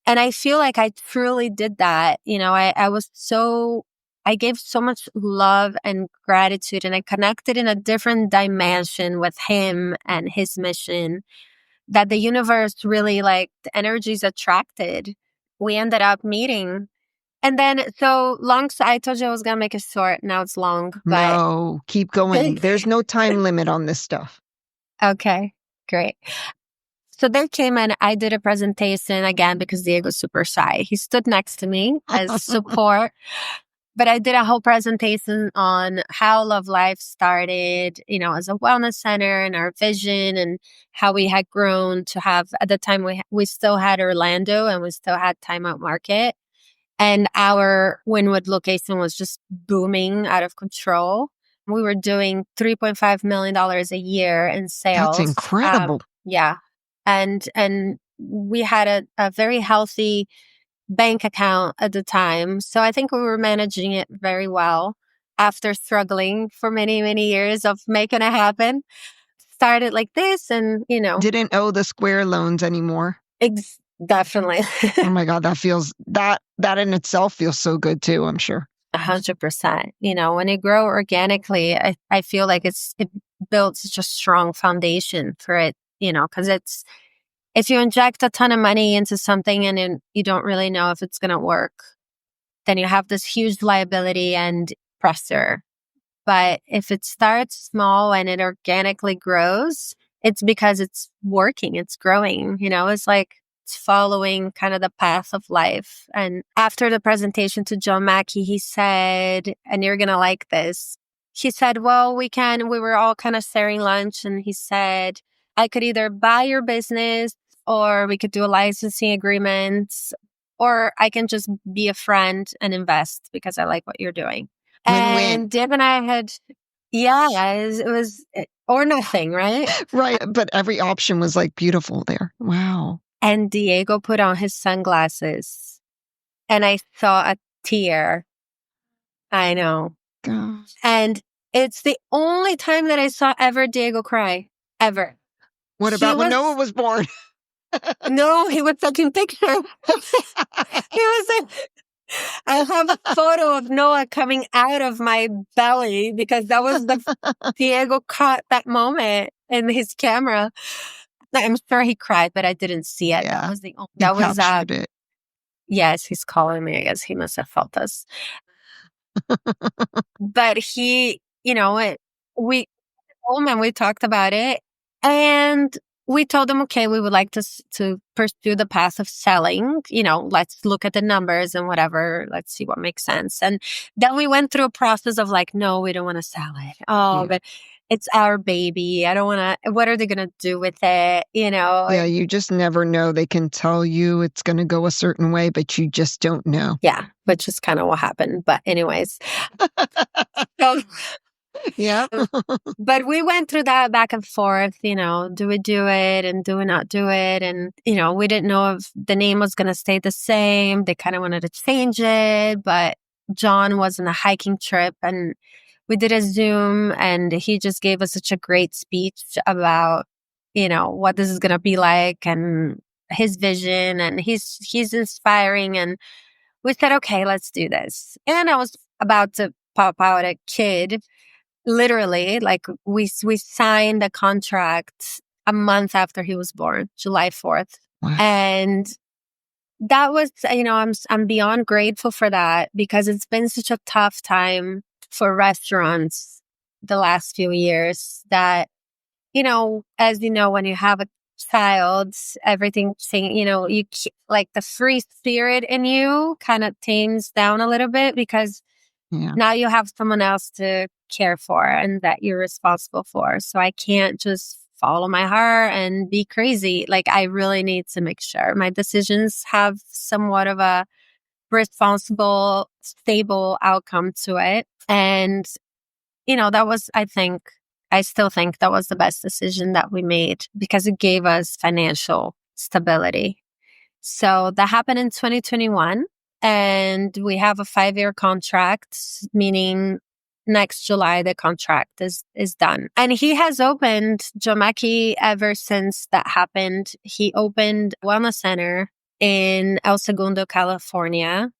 And I feel like I truly did that. I gave so much love and gratitude, and I connected in a different dimension with him and his mission that the universe really, the energies attracted. We ended up meeting. And then, I told you I was going to make it short. Now it's long. But No, keep going. There's no time limit on this stuff. Okay, great. So they came and I did a presentation again because Diego's super shy. He stood next to me as support. But I did a whole presentation on how Love Life started, as a wellness center, and our vision, and how we had grown to have, at the time we still had Orlando and we still had Time Out Market. And our Wynwood location was just booming out of control. We were doing $3.5 million a year in sales. That's incredible. Yeah. And we had a very healthy bank account at the time. So I think we were managing it very well after struggling for many, many years of making it happen. Started like this and, Didn't owe the Square loans anymore. Definitely. Oh my God, that in itself feels so good too, I'm sure. 100%. When you grow organically, I feel like it builds such a strong foundation for it, because if you inject a ton of money into something and you don't really know if it's going to work, then you have this huge liability and pressure. But if it starts small and it organically grows, it's because it's working, it's growing, it's following kind of the path of life. And after the presentation to John Mackey, he said, and you're going to like this. He said, well, we were all kind of sharing lunch. And he said, I could either buy your business or we could do a licensing agreement, or I can just be a friend and invest because I like what you're doing. Win-win. And Deb and I had, it was or nothing, right? Right. But every option was like beautiful there. Wow. And Diego put on his sunglasses and I saw a tear. I know. Gosh. And it's the only time that I saw ever Diego cry, ever. What about when Noah was born? No, he was taking pictures. I have a photo of Noah coming out of my belly because that was Diego caught that moment in his camera. I'm sure he cried, but I didn't see it. Yeah, That was captured it. Yes, he's calling me. I guess he must have felt us. But he, we home and we talked about it, and we told him, okay, we would like to pursue the path of selling. Let's look at the numbers and whatever. Let's see what makes sense. And then we went through a process of like, no, we don't want to sell it. Oh, but it's our baby. I don't want to. What are they going to do with it? Yeah, you just never know. They can tell you it's going to go a certain way, but you just don't know. Yeah, which is kind of what happened. But anyways. Yeah. But we went through that back and forth, do we do it and do we not do it? And, we didn't know if the name was going to stay the same. They kind of wanted to change it, but John was on a hiking trip and we did a Zoom and he just gave us such a great speech about, what this is going to be like and his vision, and he's inspiring. And we said, okay, let's do this. And I was about to pop out a kid. Literally, like we signed a contract a month after he was born, July 4th. Wow. And that was, I'm beyond grateful for that because it's been such a tough time for restaurants the last few years that, as you know, when you have a child, everything, like the free spirit in you kind of tames down a little bit because now you have someone else to care for and that you're responsible for. So I can't just follow my heart and be crazy. Like I really need to make sure my decisions have somewhat of a responsible, stable outcome to it. And, that was, I still think that was the best decision that we made because it gave us financial stability. So that happened in 2021. And we have a 5-year contract, meaning next July, the contract is done. And he has opened John Mackey ever since that happened. He opened a wellness center in El Segundo, California,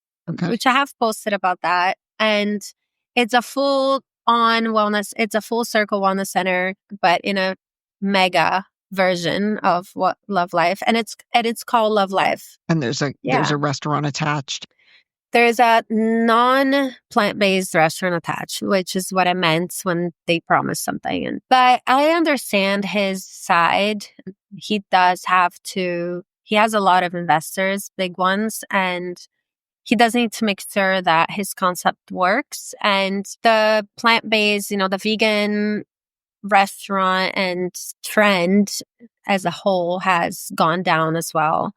which I have posted about that. And it's a full circle wellness center, but in a mega version of what Love Life, and it's called Love Life. And there's a restaurant attached. There's a non-plant-based restaurant attached, which is what I meant when they promised something. But I understand his side. He has a lot of investors, big ones, and he does need to make sure that his concept works. And the plant-based, the vegan restaurant and trend as a whole has gone down as well.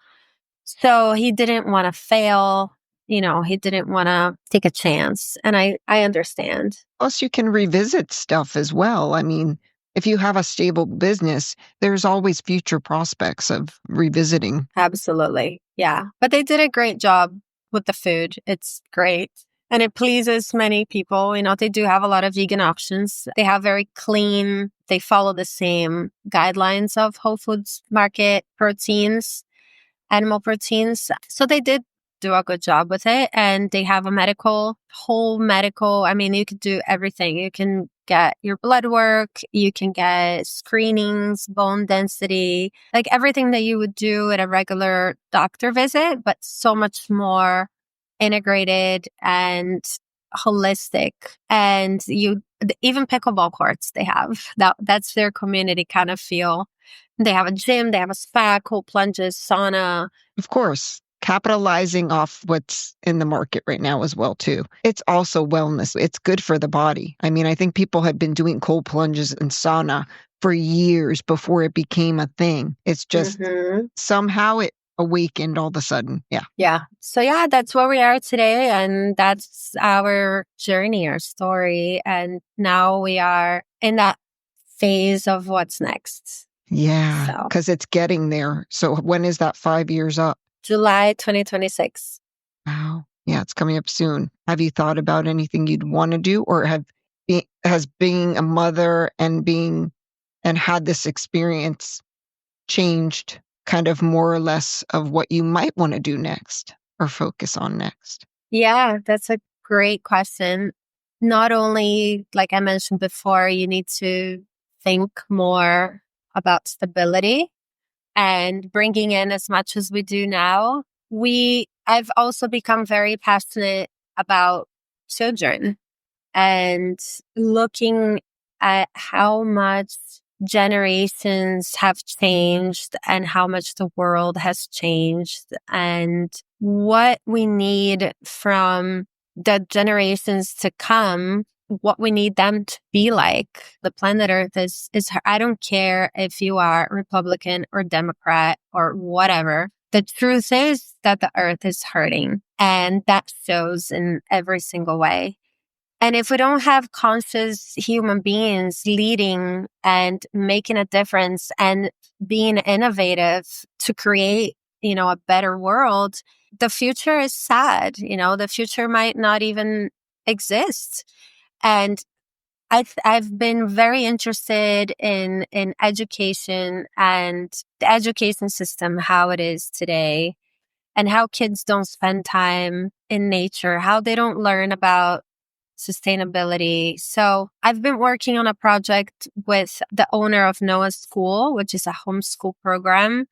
So he didn't want to fail. He didn't want to take a chance. And I understand. Plus, you can revisit stuff as well. I mean, if you have a stable business, there's always future prospects of revisiting. Absolutely. Yeah. But they did a great job with the food. It's great. And it pleases many people. They do have a lot of vegan options. They have very clean, they follow the same guidelines of Whole Foods Market proteins, animal proteins. So they did do a good job with it. And they have whole medical. I mean, you could do everything. You can get your blood work, you can get screenings, bone density, like everything that you would do at a regular doctor visit, but so much more integrated and holistic. And even pickleball courts they have. That's their community kind of feel. They have a gym, they have a spa, cold plunges, sauna. Of course, capitalizing off what's in the market right now as well too. It's also wellness. It's good for the body. I mean, I think people had been doing cold plunges and sauna for years before it became a thing. It's just somehow it awakened all of a sudden. Yeah. Yeah. So yeah, that's where we are today. And that's our journey, our story. And now we are in that phase of what's next. Yeah. So Because it's getting there. So when is that 5 years up? July 2026. Wow. Yeah, it's coming up soon. Have you thought about anything you'd want to do, or has being a mother and had this experience changed kind of more or less of what you might want to do next or focus on next? Yeah, that's a great question. Not only, like I mentioned before, you need to think more about stability and bringing in as much as we do now. I've also become very passionate about children and looking at how much generations have changed and how much the world has changed and what we need from the generations to come, what we need them to be like. The planet Earth is I don't care if you are Republican or Democrat or whatever. The truth is that the Earth is hurting, and that shows in every single way. And if we don't have conscious human beings leading and making a difference and being innovative to create, a better world, the future is sad. The future might not even exist. And I've been very interested in education and the education system, how it is today, and how kids don't spend time in nature, how they don't learn about sustainability. So I've been working on a project with the owner of Noah's School, which is a homeschool program.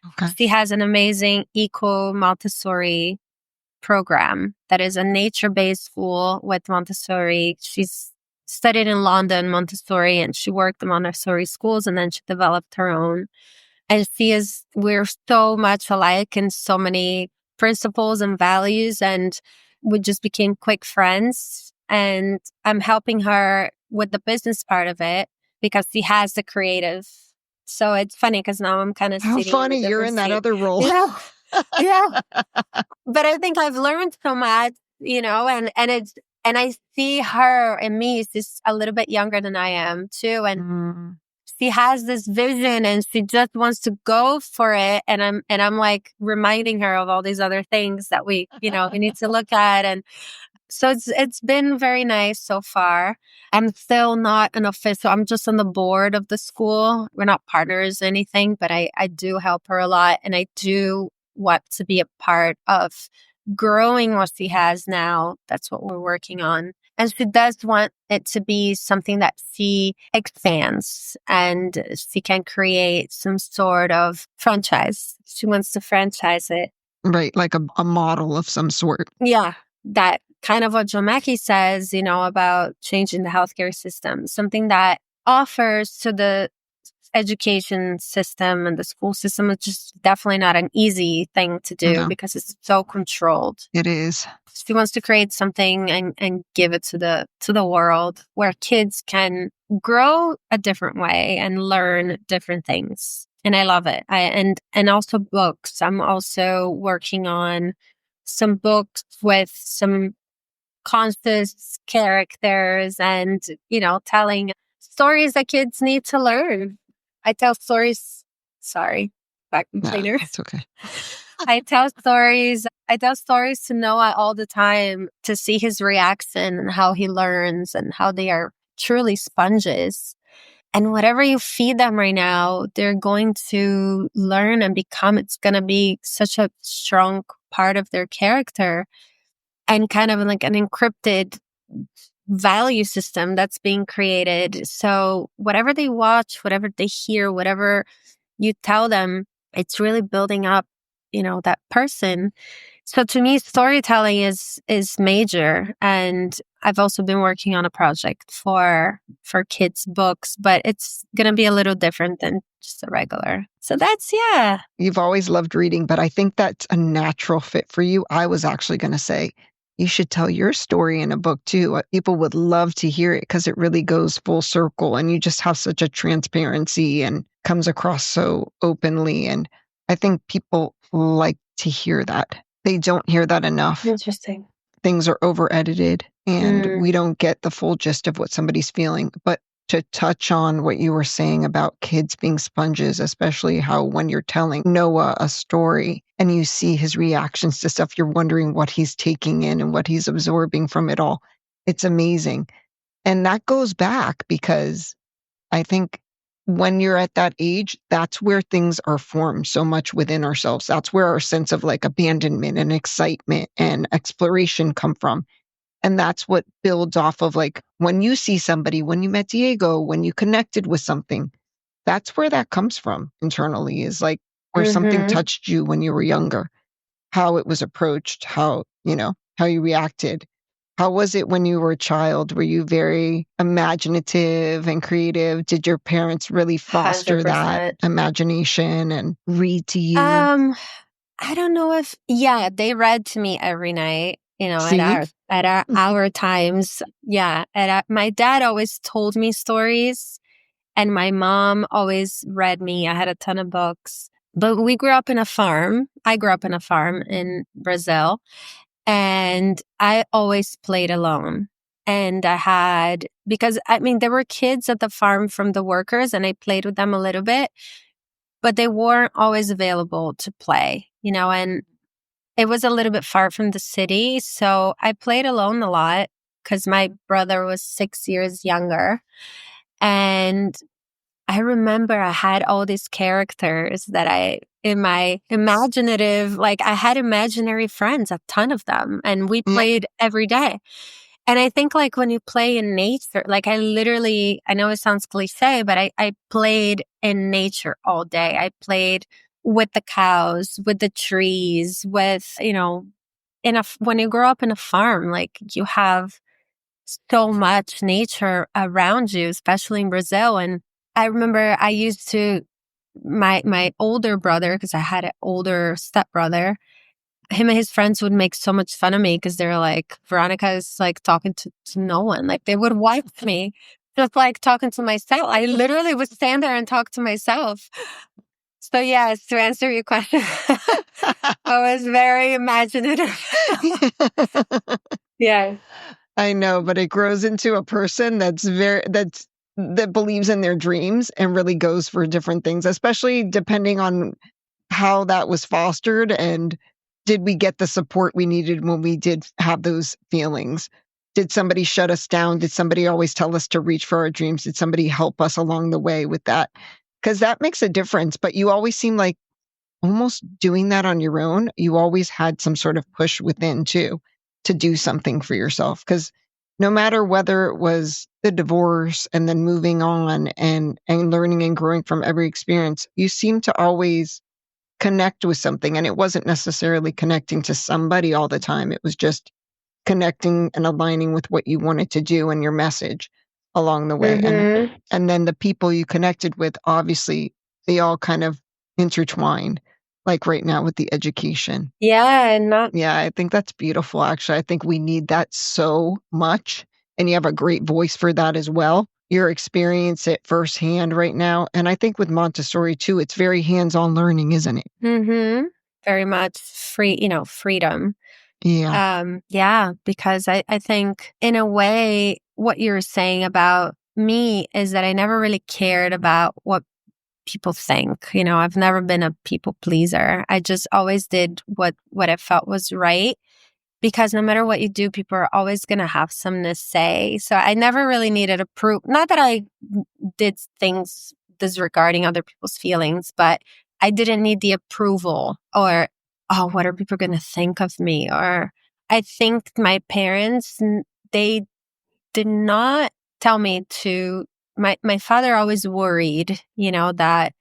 Okay. She has an amazing eco Montessori program that is a nature-based school with Montessori. She's studied in London Montessori, and she worked in Montessori schools, and then she developed her own. And we're so much alike in so many principles and values, and we just became quick friends. And I'm helping her with the business part of it because she has the creative. So it's funny because now I'm kind of How sitting in a funny. You're different in that seat. other role. Yeah. Yeah. But I think I've learned so much, and I see her and me, she's a little bit younger than I am too. And she has this vision and she just wants to go for it. And I'm like reminding her of all these other things that we need to look at. And so it's been very nice so far. I'm still not an official. I'm just on the board of the school. We're not partners or anything, but I do help her a lot. And I do want to be a part of growing what she has now. That's what we're working on. And she does want it to be something that she expands and she can create some sort of franchise. She wants to franchise it. Right. Like a model of some sort. Yeah. That kind of what John Mackey says, about changing the healthcare system, something that offers to the education system and the school system, which is definitely not an easy thing to do because it's so controlled. It is. She wants to create something and give it to the world where kids can grow a different way and learn different things. And I love it. And also books. I'm also working on some books with some conscious characters and, telling stories that kids need to learn. I tell stories. Sorry, vacuum cleaner. It's okay. I tell stories to Noah all the time to see his reaction and how he learns and how they are truly sponges. And whatever you feed them right now, they're going to learn and become. It's going to be such a strong part of their character and kind of like an encrypted value system that's being created. So whatever they watch, whatever they hear, whatever you tell them, it's really building up, that person. So to me, storytelling is major. And I've also been working on a project for kids' books, but it's going to be a little different than just a regular. So that's, yeah. You've always loved reading, but I think that's a natural fit for you. I was actually going to say, you should tell your story in a book too. People would love to hear it because it really goes full circle and you just have such a transparency and comes across so openly. And I think people like to hear that. They don't hear that enough. Interesting. Things are over edited and we don't get the full gist of what somebody's feeling. But to touch on what you were saying about kids being sponges, especially how when you're telling Noah a story and you see his reactions to stuff, you're wondering what he's taking in and what he's absorbing from it all. It's amazing. And that goes back because I think when you're at that age, that's where things are formed so much within ourselves. That's where our sense of like abandonment and excitement and exploration come from. And that's what builds off of like when you see somebody, when you met Diego, when you connected with something, that's where that comes from internally is like where something touched you when you were younger, how it was approached, how you reacted. How was it when you were a child? Were you very imaginative and creative? Did your parents really foster that 100%. imagination and read to you? I don't know if, they read to me every night, See? at our times. Yeah. My dad always told me stories and my mom always read me. I had a ton of books, but we grew up in a farm. I grew up in a farm in Brazil and I always played alone. And because there were kids at the farm from the workers and I played with them a little bit, but they weren't always available to play, and it was a little bit far from the city. So I played alone a lot because my brother was 6 years younger. And I remember I had all these characters that in my imaginative, like I had imaginary friends, a ton of them, and we played every day. And I think like when you play in nature, like I know it sounds cliche, but I played in nature all day. I played with the cows, with the trees, with, when you grow up in a farm, like you have so much nature around you, especially in Brazil. And I remember I used to, my older brother, because I had an older stepbrother, him and his friends would make so much fun of me because they're like, Veronica is like talking to no one. Like they would wipe me just like talking to myself. I literally would stand there and talk to myself. So yes, to answer your question, I was very imaginative. Yeah. I know, but it grows into a person that believes in their dreams and really goes for different things, especially depending on how that was fostered and did we get the support we needed when we did have those feelings? Did somebody shut us down? Did somebody always tell us to reach for our dreams? Did somebody help us along the way with that? Because that makes a difference. But you always seem like almost doing that on your own. You always had some sort of push within too to do something for yourself. Because no matter whether it was the divorce and then moving on and learning and growing from every experience, you seem to always connect with something. And it wasn't necessarily connecting to somebody all the time. It was just connecting and aligning with what you wanted to do and your message along the way. And then the people you connected with, obviously, they all kind of intertwined, like right now with the education. Yeah. I think that's beautiful, actually. I think we need that so much. And you have a great voice for that as well. You're experiencing it firsthand right now. And I think with Montessori too, it's very hands-on learning, isn't it? Very much freedom. Yeah. Because I think in a way, what you're saying about me is that I never really cared about what people think. I've never been a people pleaser. I just always did what I felt was right. Because no matter what you do, people are always going to have something to say. So I never really needed a proof. Not that I did things disregarding other people's feelings, but I didn't need the approval or, oh, what are people going to think of me? Or I think my parents, they did not tell me to, my father always worried, that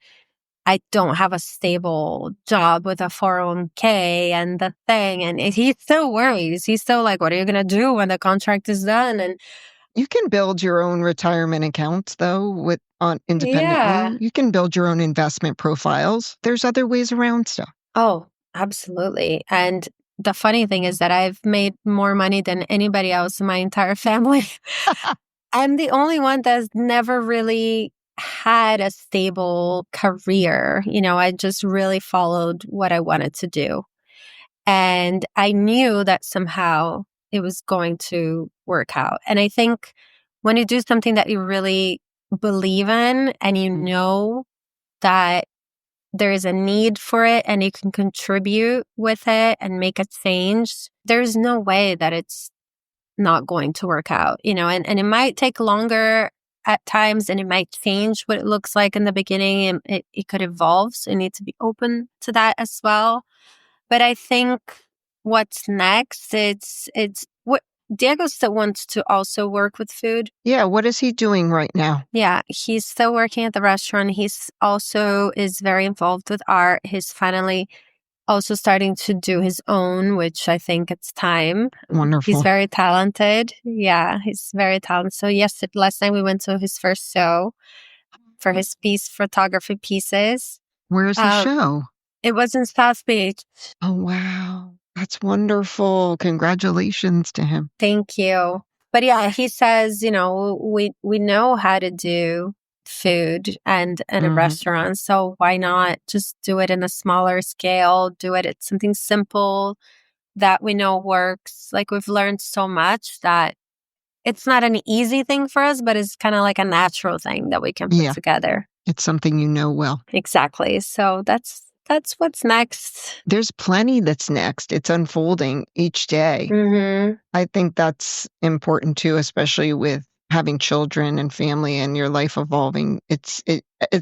I don't have a stable job with a 401k and the thing. And he still worries. He's still like, what are you going to do when the contract is done? And you can build your own retirement accounts, though, independently. yeah. You can build your own investment profiles. There's other ways around stuff. Oh, absolutely. And the funny thing is that I've made more money than anybody else in my entire family. I'm the only one that's never really had a stable career. I just really followed what I wanted to do. And I knew that somehow it was going to work out. And I think when you do something that you really believe in and you know that there is a need for it and you can contribute with it and make a change, there's no way that it's not going to work out, and it might take longer at times and it might change what it looks like in the beginning and it could evolve. So you need to be open to that as well. But I think what's next, it's what Diego still wants to also work with food. Yeah, what is he doing right now? Yeah, he's still working at the restaurant. He's also is very involved with art. He's finally also starting to do his own, which I think it's time. Wonderful. He's very talented. Yeah, he's very talented. So last night we went to his first show for his photography pieces. Where's the show? It was in South Beach. Oh, wow. That's wonderful. Congratulations to him. Thank you. But yeah, he says, we know how to do food and a restaurant. So why not just do it in a smaller scale, do it at something simple that we know works. Like we've learned so much that it's not an easy thing for us, but it's kind of like a natural thing that we can put together. It's something you know well. Exactly. So that's what's next. There's plenty that's next. It's unfolding each day. Mm-hmm. I think that's important too, especially with having children and family and your life evolving. It's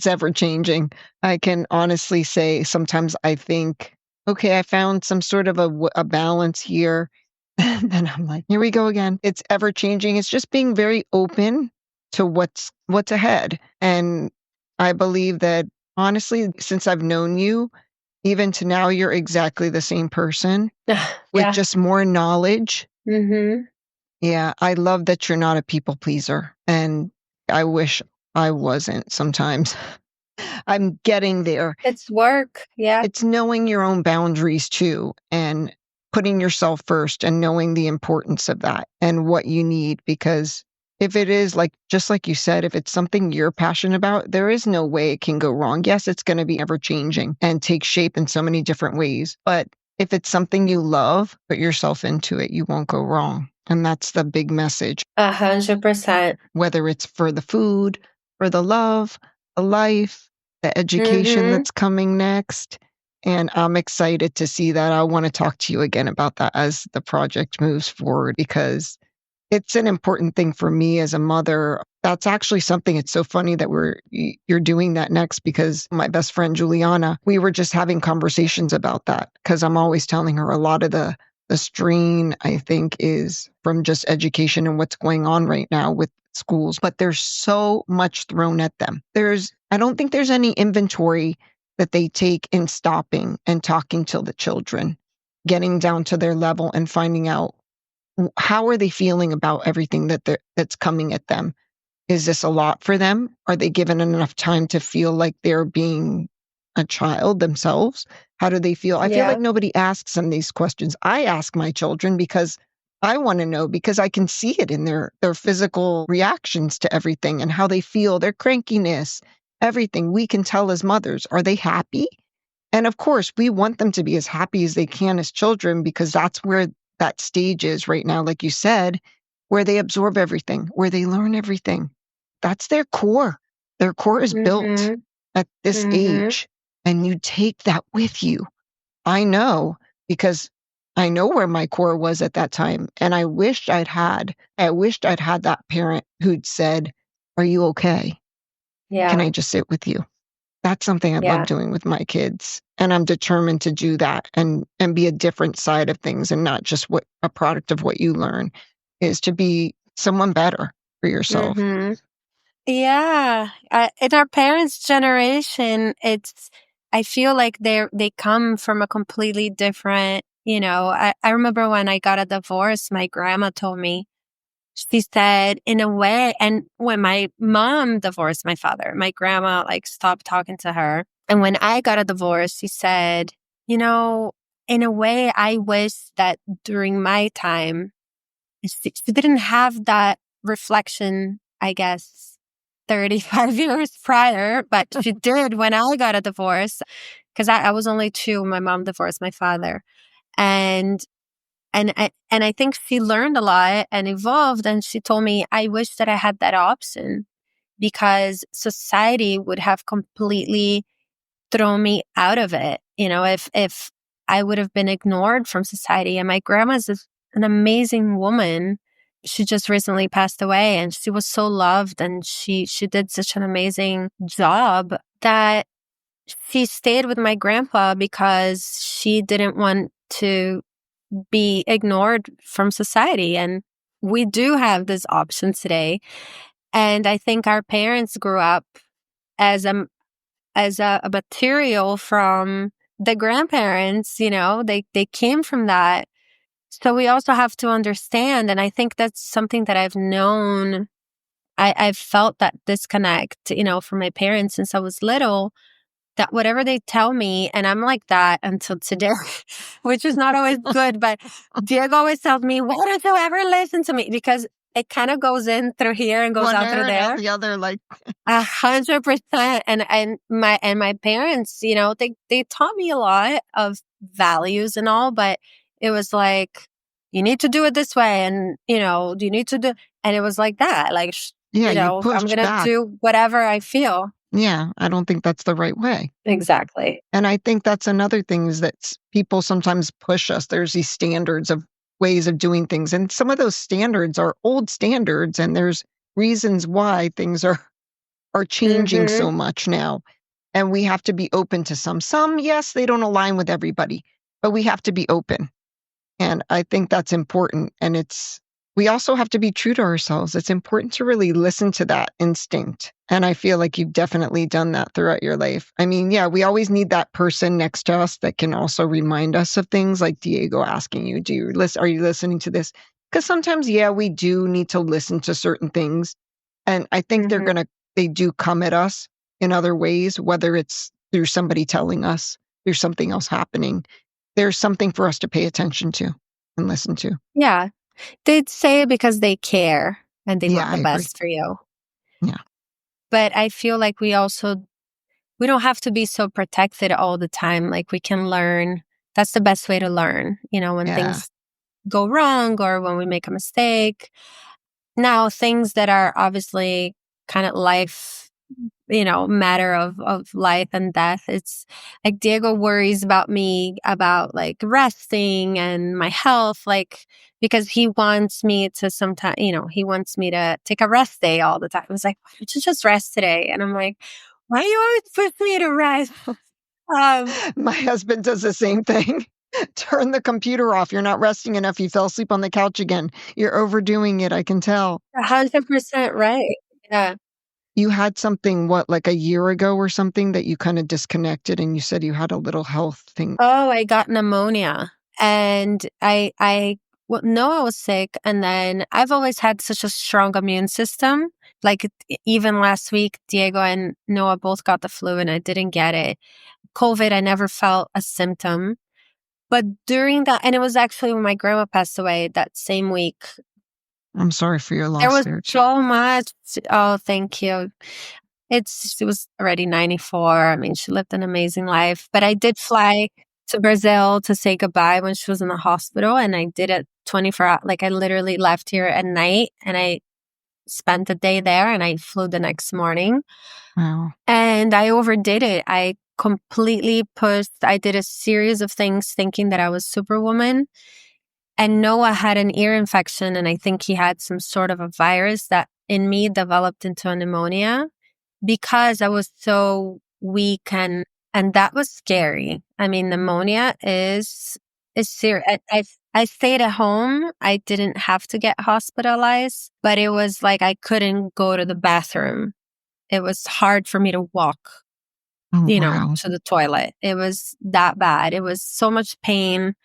ever changing. I can honestly say sometimes I think, okay, I found some sort of a balance here. And then I'm like, here we go again. It's ever changing. It's just being very open to what's ahead. And I believe that honestly, since I've known you, even to now, you're exactly the same person with just more knowledge. Mm-hmm. Yeah, I love that you're not a people pleaser. And I wish I wasn't sometimes. I'm getting there. It's work. Yeah. It's knowing your own boundaries too, and putting yourself first and knowing the importance of that and what you need. Because if it is just like you said, if it's something you're passionate about, there is no way it can go wrong. Yes, it's going to be ever changing and take shape in so many different ways. But if it's something you love, put yourself into it, you won't go wrong. And that's the big message. 100%. Whether it's for the food, for the love, the life, the education that's coming next. And I'm excited to see that. I want to talk to you again about that as the project moves forward, because it's an important thing for me as a mother. That's actually something, it's so funny that you're doing that next, because my best friend, Juliana, we were just having conversations about that, because I'm always telling her a lot of the strain, I think, is from just education and what's going on right now with schools. But there's so much thrown at them. I don't think there's any inventory that they take in stopping and talking to the children, getting down to their level and finding out how are they feeling about everything that's coming at them. Is this a lot for them? Are they given enough time to feel like they're being a child themselves? How do they feel? I feel like nobody asks them these questions. I ask my children because I want to know, because I can see it in their physical reactions to everything and how they feel, their crankiness, everything. We can tell as mothers, are they happy? And of course, we want them to be as happy as they can as children, because that's where that stage is right now, like you said, where they absorb everything, where they learn everything. That's their core. Their core is built at this age, and you take that with you. I know, because I know where my core was at that time, and I wished I'd had that parent who'd said, "Are you okay? Yeah. Can I just sit with you?" That's something I love doing with my kids. And I'm determined to do that and be a different side of things, and not just a product of what you learn, is to be someone better for yourself. Yeah. In our parents' generation, I feel like they come from a completely different, I remember when I got a divorce, my grandma told me, she said, in a way, and when my mom divorced my father, my grandma like stopped talking to her. And when I got a divorce, she said, you know, in a way, I wish that during my time, she didn't have that reflection, I guess, 35 years prior, but she did when I got a divorce because I was only two. My mom divorced my father. And I think she learned a lot and evolved. And she told me, I wish that I had that option because society would have completely thrown me out of it. If I would have been ignored from society. And my grandma's an amazing woman. She just recently passed away and she was so loved and she did such an amazing job that she stayed with my grandpa because she didn't want to be ignored from society. And we do have this option today. And I think our parents grew up as a material from the grandparents, they came from that. So we also have to understand, and I think that's something that I've known. I've felt that disconnect, from my parents since I was little, that whatever they tell me, and I'm like that until today, which is not always good, but Diego always tells me, why don't you ever listen to me? Because it kind of goes in through here and goes One out ear through and out there. the other, like 100%. And my parents, they taught me a lot of values and all, but it was like, you need to do it this way. And, you need to do, and it was like that, like, yeah, you I'm pushed going to back. do whatever I feel. Yeah, I don't think that's the right way. Exactly. And I think that's another thing is that people sometimes push us. There's these standards of ways of doing things. And some of those standards are old standards, and there's reasons why things are changing Mm-hmm. so much now. And we have to be open to some. Some, yes, they don't align with everybody, but we have to be open. And I think that's important. And we also have to be true to ourselves. It's important to really listen to that instinct. And I feel like you've definitely done that throughout your life. I mean, yeah, we always need that person next to us that can also remind us of things like Diego asking you, are you listening to this? Because sometimes, yeah, we do need to listen to certain things. And I think Mm-hmm. they do come at us in other ways, whether it's through somebody telling us there's something else happening. There's something for us to pay attention to and listen to. Yeah. They'd say it because they care and they Yeah, want I the agree. best for you. Yeah. But I feel like we don't have to be so protected all the time. Like we can learn. That's the best way to learn, when Yeah. things go wrong or when we make a mistake. Now, things that are obviously kind of life, matter of life and death. It's like Diego worries about me about like resting and my health, like because he wants me to sometimes, he wants me to take a rest day all the time. It's like, why don't you just rest today? And I'm like, why do you always push me to rest? Um, My husband does the same thing. Turn the computer off. You're not resting enough. You fell asleep on the couch again. You're overdoing it. I can tell. 100% right. Yeah. You had something, what, like a year ago or something that you kind of disconnected and you said you had a little health thing. Oh, I got pneumonia and well, no, I was sick. And then I've always had such a strong immune system. Like even last week, Diego and Noah both got the flu and I didn't get it. COVID, I never felt a symptom. But during that, and it was actually when my grandma passed away that same week, I'm sorry for your there loss was there too. so much. Oh, thank you. She was already 94. I mean, she lived an amazing life. But I did fly to Brazil to say goodbye when she was in the hospital. And I did it 24 hours. Like I literally left here at night and I spent the day there and I flew the next morning. Wow. And I overdid it. I completely pushed. I did a series of things thinking that I was Superwoman. And Noah had an ear infection. And I think he had some sort of a virus that in me developed into a pneumonia because I was so weak and that was scary. I mean, pneumonia is serious. I stayed at home. I didn't have to get hospitalized, but it was like I couldn't go to the bathroom. it was hard for me to walk, Oh, wow. to the toilet. It was that bad. It was so much pain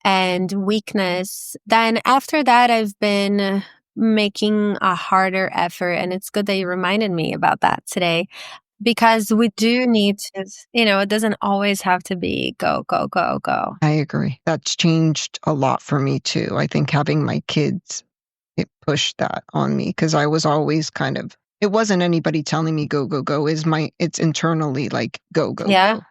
and weakness. Then after that, I've been making a harder effort. And it's good that you reminded me about that today, because we do need to, it doesn't always have to be go, go, go, go. I agree. That's changed a lot for me too. I think having my kids, it pushed that on me because I was always it wasn't anybody telling me go, go, go. It's internally like go, go, Yeah, go.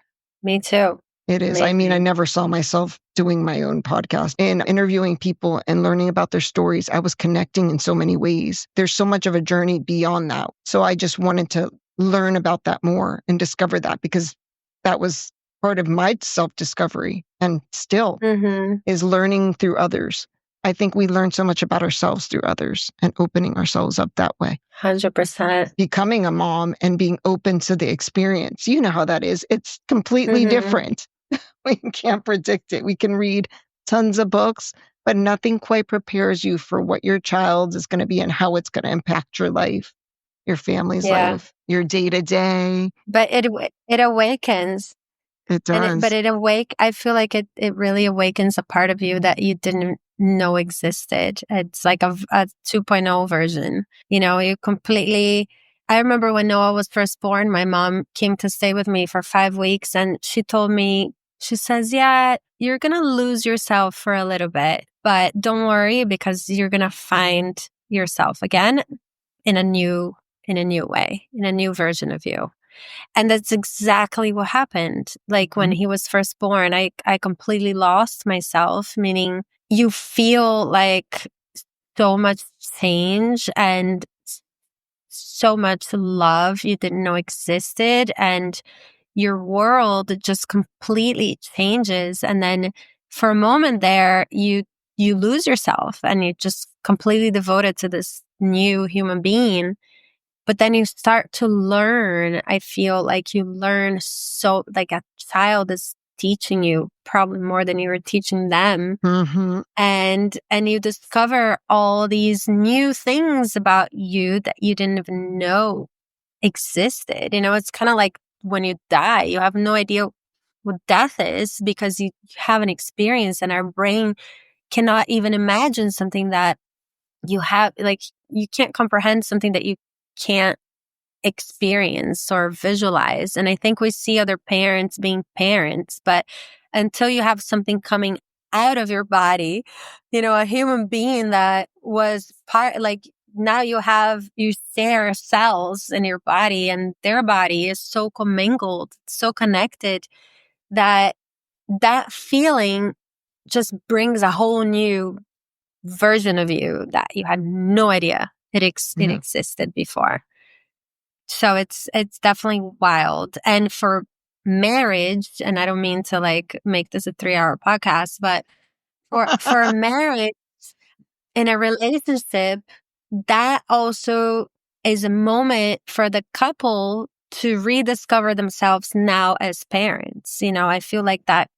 me too. It is. I mean, I never saw myself doing my own podcast and interviewing people and learning about their stories. I was connecting in so many ways. There's so much of a journey beyond that. So I just wanted to learn about that more and discover that, because that was part of my self-discovery and still is learning through others. I think we learn so much about ourselves through others and opening ourselves up that way. 100%. Becoming a mom and being open to the experience. You know how that is. It's completely different. We can't predict it. We can read tons of books, but nothing quite prepares you for what your child is going to be and how it's going to impact your life, your family's life, your day to day. But it awakens. It does. I feel like it really awakens a part of you that you didn't know existed. It's like a 2.0 version. You completely. I remember when Noah was first born, my mom came to stay with me for 5 weeks, and she told me, she says, "Yeah, you're gonna lose yourself for a little bit, but don't worry, because you're gonna find yourself again in a new way, in a new version of you." And that's exactly what happened. Like when he was first born, I completely lost myself, meaning you feel like so much change and so much love you didn't know existed. And your world just completely changes. And then for a moment there, you lose yourself and you just completely devoted to this new human being. But then you start to learn. I feel like you learn, so like a child is teaching you probably more than you were teaching them. And you discover all these new things about you that you didn't even know existed. It's kind of like when you die, you have no idea what death is because you haven't experienced, and our brain cannot even imagine something that you have, like you can't comprehend something that you can't experience or visualize. And I think we see other parents being parents, but until you have something coming out of your body, a human being that was part, like now you share cells in your body, and their body is so commingled, so connected, that feeling just brings a whole new version of you that you had no idea it existed before. So it's definitely wild. And for marriage, and I don't mean to like make this a 3-hour podcast, but for marriage in a relationship, that also is a moment for the couple to rediscover themselves now as parents. I feel like that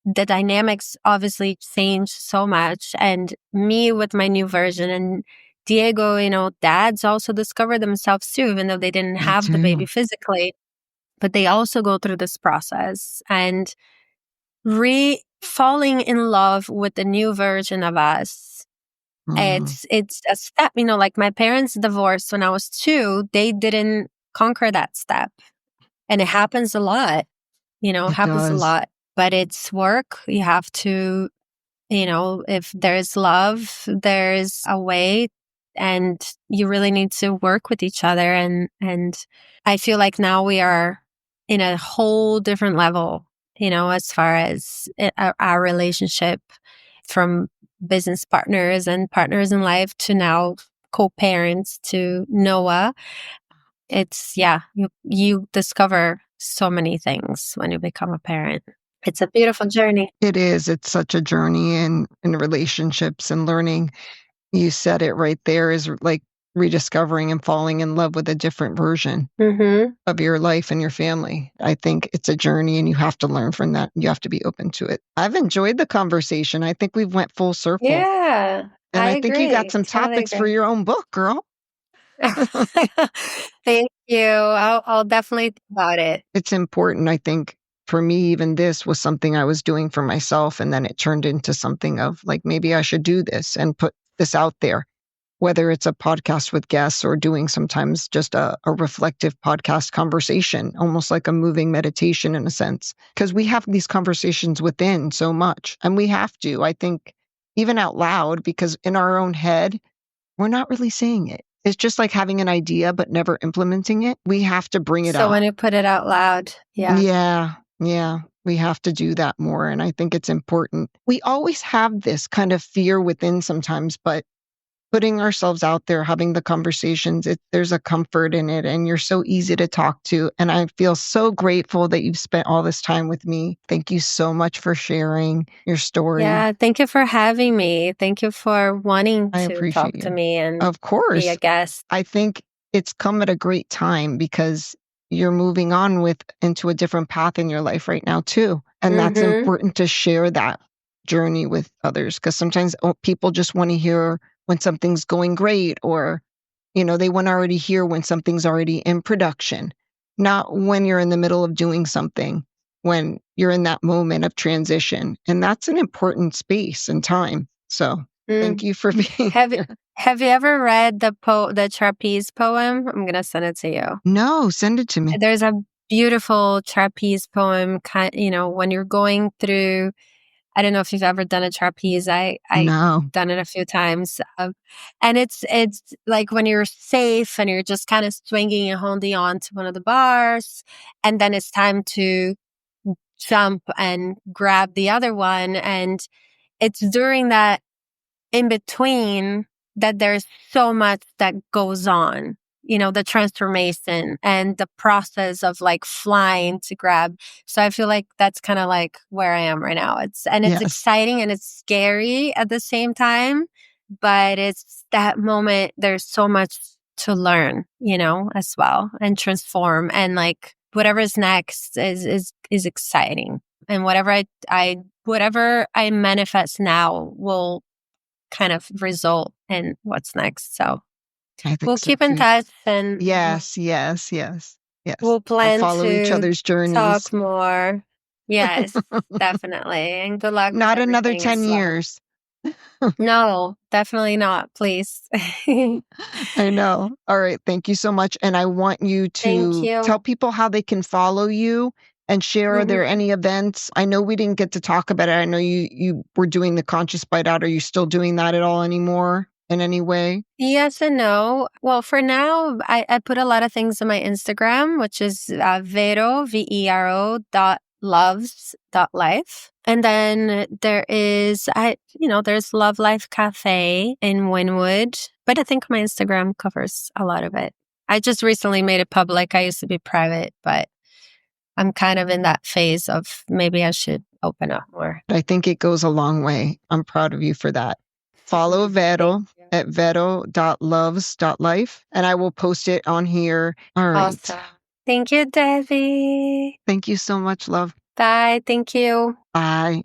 the dynamics obviously changed so much, and me with my new version, and Diego, dads also discover themselves too, even though they didn't have the baby physically, but they also go through this process and falling in love with the new version of us. It's a step, like my parents divorced when I was 2, they didn't conquer that step. And it happens a lot, a lot, but it's work. You have to, if there's love, there's a way, and you really need to work with each other. And I feel like now we are in a whole different level, as far as our relationship, from business partners and partners in life to now co-parents to Noah. It's, you discover so many things when you become a parent. It's a beautiful journey. It is. It's such a journey in relationships and learning. You said it right there, is like rediscovering and falling in love with a different version of your life and your family. I think it's a journey, and you have to learn from that. You have to be open to it. I've enjoyed the conversation. I think we've went full circle. Yeah, And I think agree. you got some Totally topics for agree. your own book, girl. Thank you. I'll definitely think about it. It's important. I think for me, even this was something I was doing for myself. And then it turned into something of like, maybe I should do this and put this out there, whether it's a podcast with guests or doing sometimes just a reflective podcast conversation, almost like a moving meditation in a sense. Because we have these conversations within so much, and we have to, I think, even out loud, because in our own head, we're not really saying it. It's just like having an idea, but never implementing it. We have to bring it So out. when you put it out loud, Yeah. We have to do that more. And I think it's important. We always have this kind of fear within sometimes, but putting ourselves out there, having the conversations, there's a comfort in it, and you're so easy to talk to. And I feel so grateful that you've spent all this time with me. Thank you so much for sharing your story. Yeah, thank you for having me. Thank you for wanting I to appreciate talk to you. me and Of course. be a guest. I think it's come at a great time because you're moving on into a different path in your life right now too. And that's important to share that journey with others, because sometimes people just want to hear when something's going great, or, they want to already hear when something's already in production, not when you're in the middle of doing something, when you're in that moment of transition. And that's an important space and time. So thank you for being here. Have you ever read the trapeze poem? I'm going to send it to you. No, send it to me. There's a beautiful trapeze poem, when you're going through, I don't know if you've ever done a trapeze. No. Done it a few times. And it's like when you're safe and you're just kind of swinging and holding on to one of the bars, and then it's time to jump and grab the other one. And it's during that in between that there's so much that goes on, the transformation and the process of like flying to grab. So I feel like that's kind of like where I am right now. It's exciting and it's scary at the same time, but it's that moment. There's so much to learn, as well, and transform, and like whatever is next is exciting. And whatever I manifest now will kind of result in what's next. So we'll keep in touch, and yes. We'll plan follow to each other's journeys. talk more. Yes, definitely. And good luck. Not another 10 years. No, definitely not. Please. I know. All right. Thank you so much. And I want you to tell people how they can follow you and share. Are there any events? I know we didn't get to talk about it. I know you were doing the Conscious Bite Out. Are you still doing that at all anymore in any way? Yes and no. Well, for now, I put a lot of things on my Instagram, which is Vero, Vero loves.life. And then there is, there's Love Life Cafe in Wynwood. But I think my Instagram covers a lot of it. I just recently made it public. I used to be private, but I'm kind of in that phase of maybe I should open up more. I think it goes a long way. I'm proud of you for that. Follow Vero at vero.loves.life, and I will post it on here. All right. Awesome. Thank you, Debbie. Thank you so much, love. Bye. Thank you. Bye.